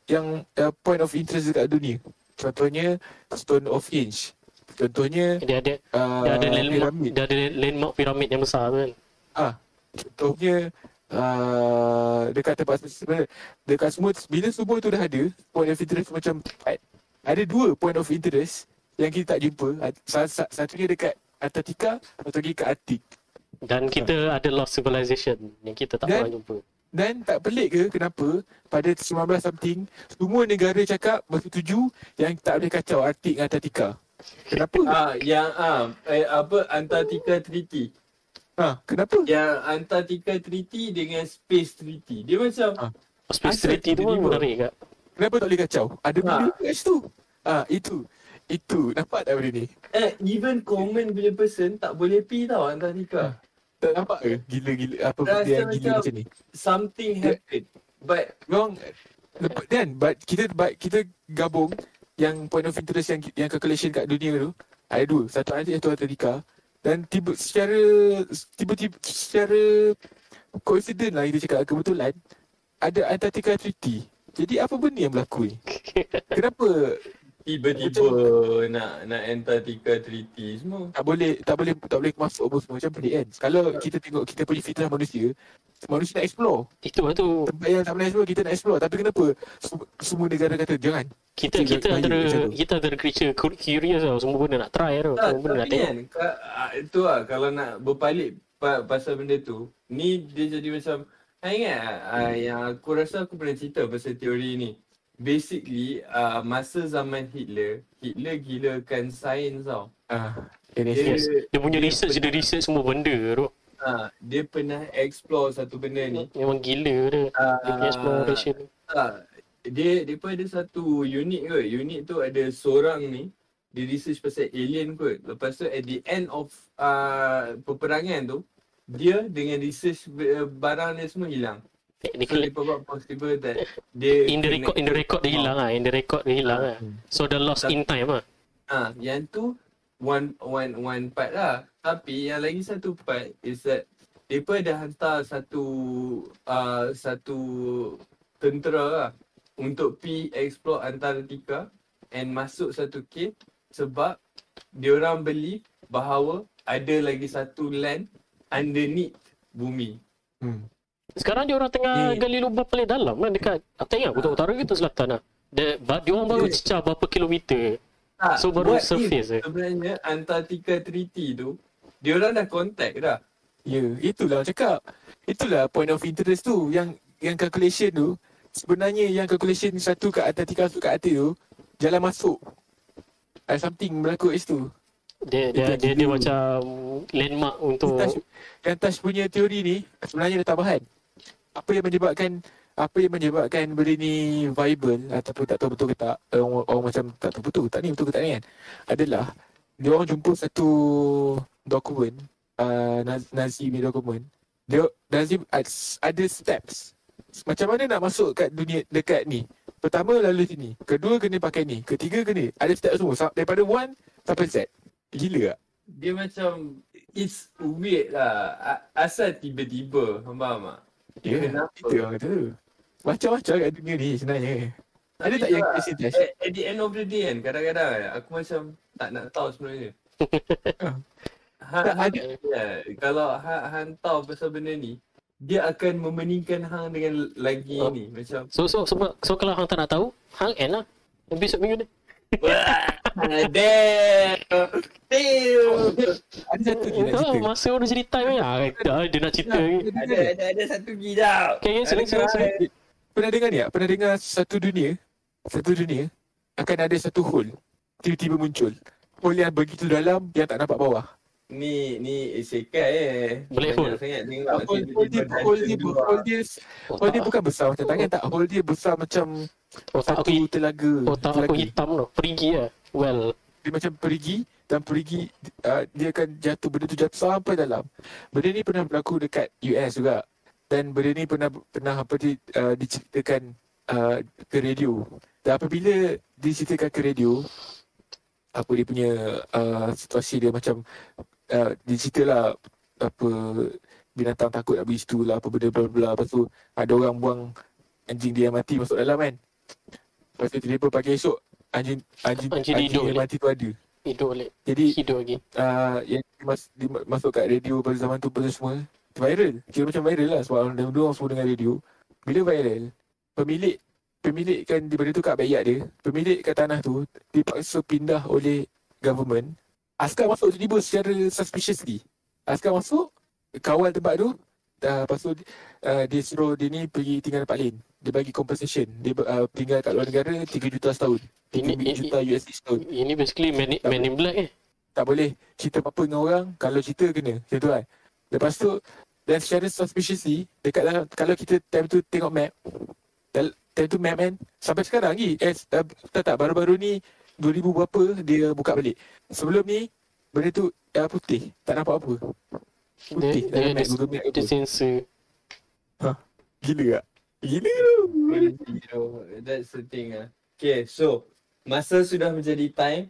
yang point of interest dekat dunia. Contohnya Stone of Inch. Contohnya dia ada landmark piramid yang besar tu kan. Contohnya dekat tempat dekat semua bila semua tu dah ada point of interest macam ada 2 point of interest yang kita tak jumpa. Satunya dekat Antarctica, satu lagi kat Arctic. Dan kita ada lost civilization yang kita tak pernah jumpa. Dan tak pelik ke kenapa pada 19 something semua negara cakap bersetuju yang tak boleh kacau Arctic dan Antarctica. Kenapa? Antarctica Treaty. Kenapa? Yang Antarctica Treaty dengan Space Treaty. Dia macam Space Treaty tu pun menarik kat. Kenapa tak boleh kacau? Ada benda kat situ. Itu. Nampak tak benda ni? Even common punya person tak boleh pergi tau Antarctica. Tak nampak ke? Gila-gila. Apa benda yang gila macam ni? Something happened. But kita gabung yang point of interest yang calculation kat dunia tu. Ada dua, satu Antarctica, satu Antarctica. Dan tiba-tiba secara coincident lah kita cakap, kebetulan ada Antarctica Treaty. Jadi apa benda yang berlaku ni? Kenapa Tiba-tiba nak Antarctica Treaty semua. tak boleh masuk apa semua, macam pelik kan? Kalau kita tengok kita punya fitrah manusia nak explore. Itu lah tu. Tempat yang tak pernah explore, kita nak explore. Tapi kenapa semua negara kata jangan? Kita bahaya macam tu. antara creature curious tau. Semua benda nak try tau. Semua benda nak Tapi tengok. kan, itu lah kalau nak berpalit pasal benda tu, ni dia jadi macam, ingat yang aku rasa aku pernah cerita pasal teori ni. Basically, masa zaman Hitler gilakan sains tau. Yes. Dia punya research semua benda tu. Dia pernah explore satu benda ni. Memang gila dia. Dia punya exploration. Dia pun ada satu unit kot. Unit tu ada seorang ni, dia research pasal alien kot. Lepas tu at the end of peperangan tu, dia dengan research barang dia semua hilang. So Technically dia buat possible that dia in the record dia hilang lah. In the record dia hilang lah. So the lost in time lah. Yang tu one part lah. Tapi yang lagi satu part is that mereka dah hantar satu tentera lah untuk pergi explore Antarctica and masuk satu cave sebab diorang believe bahawa ada lagi satu land underneath bumi. Sekarang dia orang tengah gali lubang paling dalam kan dekat tak ingat Kutub Utara ke Selatan lah. Dia orang baru cecah berapa kilometer. So baru surface sebenarnya Antarctica Treaty tu diorang dah contact dah. Ya, itulah cakap. Itulah point of interest tu. Yang calculation tu, sebenarnya yang calculation satu kat Antarctica, satu kat atas tu, jalan masuk. Ada something berlaku kat situ. Dia macam landmark untuk Yang Tash punya teori ni sebenarnya ada tambahan. Apa yang menyebabkan benda ni viable ataupun tak tahu betul ke tak, orang macam tak tahu betul ke tak ni kan, adalah dia orang jumpa satu dokumen, Nazi punya dokumen. Nazi ada steps macam mana nak masuk kat dunia dekat ni. Pertama lalu sini, kedua kena pakai ni, ketiga kena ada steps semua daripada 1 sampai Z. Gila tak? Dia macam it's weird lah. Asal tiba-tiba, faham tak? Ya, itu orang kata tu. Macam-macam kat dunia ni sebenarnya. Ada tak yang kasi Tash? At the end of the day kan, kadang-kadang aku macam tak nak tahu sebenarnya. Kalau hang tahu pasal benda ni, dia akan memeningkan hang dengan lagi ni macam. So kalau hang tak nak tahu, hang end lah episode minggu ni. Damn. Ada satu lagi nak cerita. Masa orang cerita ni dia nak cerita lagi. Ada satu lagi dah. Okay, silakan. Pernah dengar ni tak? Pernah dengar satu dunia akan ada satu hole tiba-tiba muncul. Hole yang begitu dalam yang tak nampak bawah. Ni isekai Black hole. Sangat tengok Hole dia bukan besar macam tangan tak. Hole dia besar macam satu telaga. Otak aku hitam tu. Perigi lah. Well. Dia macam perigi dan perigi dia akan jatuh, benda tu jatuh sampai dalam. Benda ni pernah berlaku dekat US juga. Dan benda ni pernah diceritakan ke radio. Dan apabila diceritakan ke radio, apa dia punya situasi dia macam diceritalah apa binatang takut nak pergi situ lah, apa benda bla bla. Lepas tu ada orang buang anjing dia yang mati masuk dalam kan. Lepas tu tiba-tiba pagi esok anjing yang mati tu ada. Hidup balik. Jadi hidup lagi. Yang masuk kat radio pada zaman tu pada semua viral. Kira macam viral lah sebab orang semua dengar radio. Bila viral, pemilik kan daripada tu kat backyard dia, pemilik kat tanah tu dipaksa pindah oleh government. Askar masuk tiba-tiba secara suspiciously. Askar masuk, kawal tempat tu. Lepas tu dia suruh dia ni pergi tinggal tempat lain. Dia bagi compensation. Dia tinggal kat luar negara 3 juta setahun. 3 juta USD setahun. Ini basically Man in Black Tak boleh cerita apa-apa dengan orang. Kalau cerita kena. Macam tu kan. Lepas tu, dan secara suspiciously, dekat dalam, kalau kita time tu tengok map, time tu map kan, sampai sekarang lagi. Tak, baru-baru ni 2000 berapa dia buka balik. Sebelum ni, benda tu putih. Tak nampak apa. Putih. Dia sensor. Gila tak? Gila tu. That's the thing lah. Okay, so masa sudah menjadi time.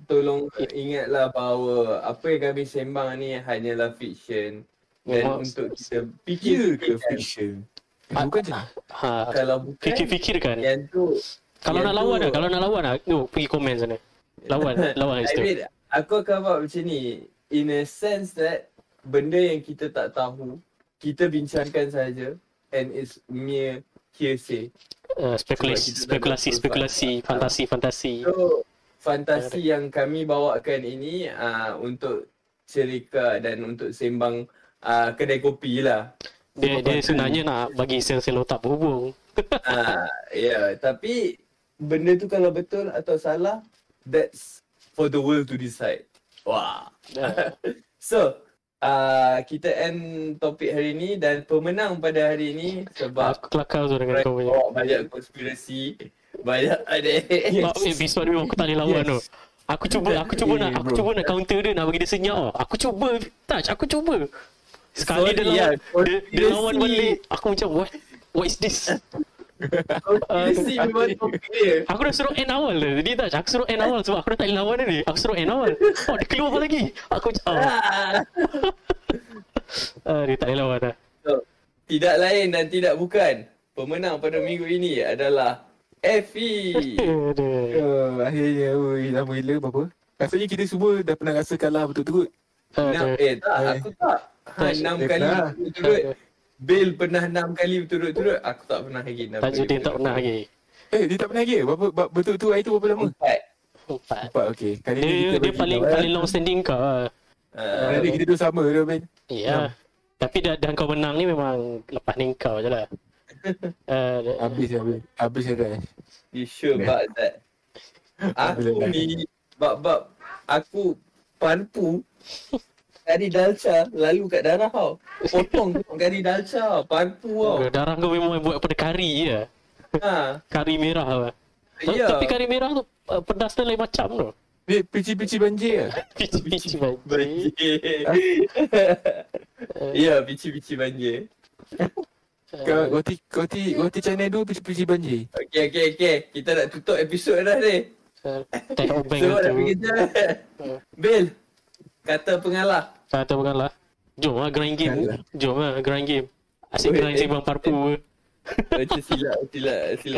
Tolong ingatlah bahawa apa yang kami sembang ni hanyalah fiction. Dan untuk kita Fikir ke fikir fiction? Bukan je. kalau bukan Fikir-fikirkan. yang tu Kalau yang nak lawan tu pergi komen sana. Lawan I situ. mean, aku akan buat macam ni. In a sense that benda yang kita tak tahu, kita bincangkan saja and it's mere hearsay. Spekulasi, fantasi. So, fantasi yang kami bawakan ini untuk cerita dan untuk sembang kedai kopi lah. Dia sebenarnya nak bagi sel-sel otak berhubung. Ya, tapi benda tu kalau betul atau salah, that's for the world to decide. Wah. So, kita end topik hari ni dan pemenang pada hari ni sebab Aku kelakar tu dengan kau punya. banyak konspirasi, banyak ada. Episod ni aku tak boleh lawan tu. Aku cuba nak counter dia, nak bagi dia senyap. Aku cuba. Sekali dia lawan balik. Aku macam what is this? Konspirasi memang topik dia. Aku dah suruh end awal dah. Jadi aku suruh end awal sebab aku dah tak boleh lawan dia. Aku suruh end awal. Dia keluar lagi. Aku macam dia tak boleh lawan dah. So, tidak lain dan tidak bukan, pemenang pada minggu ini adalah Effie. Akhirnya, lama gila berapa? Rasanya kita semua dah pernah rasa kalah betul-betul. Aku tak. 6 kali berturut-turut. Bill pernah 6 kali berturut-turut. Aku tak pernah lagi 6 kali. Tajudin tak pernah lagi. Dia tak pernah lagi? Betul-betul hari tu berapa lama? 4. 4, okey. Kali ni kita Dia bagi paling long standing kau lah. Kali ni kita dua sama tu, Ben. Ya. Tapi dah kau menang ni memang lepas ni kau je lah. Habis ya guys. You sure about that? Aku ni bab aku panpu kari dalca lalu kat darah tau. Potong kari dalca, panpu tau. Darah kau memang buat pada kari je. Kari merah lah. Ya. Tapi kari merah tu pedas dia lain macam tu. Dia pici-pici banjir lah. Pici-pici banjir. Banjir. Ya, pici-pici banjir. Roti canai dulu pici-pici banjir. Okay. Kita nak tutup episod dah ni. Tengok bank So, nak tu. pergi kerja. Bill, kata pengalah. Kata bukanlah. Jom lah grind game. Asyik grind sembang parpu. Macam silap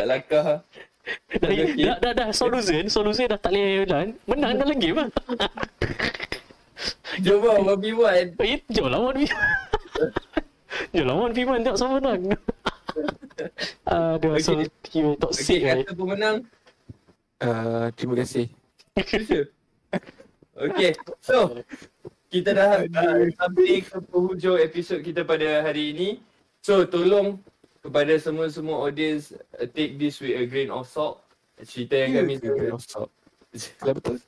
langkah. Dah solution dah tak boleh jalan. Menang dalam game lah. Jom lah 1v1. Jom lawan V1 tengok siapa menang. Aduh, so toxic Okay, kata pemenang. Terima kasih. Okay, so kita dah sampai ke penghujung episod kita pada hari ini. So tolong kepada semua audience, take this with a grain of salt. Cerita yang kami Kalau betul.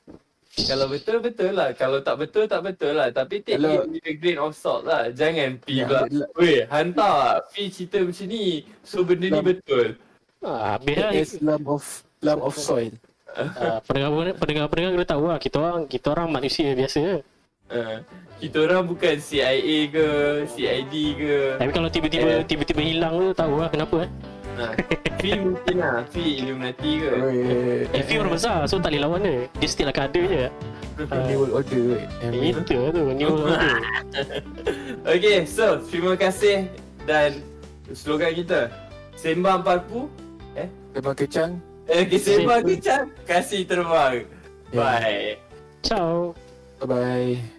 Kalau betul lah. Kalau tak betul lah. Tapi take it with a grain of salt lah. Jangan pi pula. Weh, hantar pi cerita macam ni. So benda ni betul. Habis lah. It's lump of soil. Pendengar kena tahu lah. Kita orang manusia biasa. Kita orang bukan CIA ke, CID ke. Tapi kalau tiba-tiba hilang tu, tahu lah kenapa. Fi mungkin lah. Fi Illuminati ke. Fi orang besar, so tak boleh lawan dia. Dia still akan ada je. New World Order. Itu tu, New World Order. Okay, so terima kasih. Dan slogan kita, Sembang Parpu. Sembang Kecang. Sembang Kecang, kasih terbang. Bye. Ciao. Bye-bye.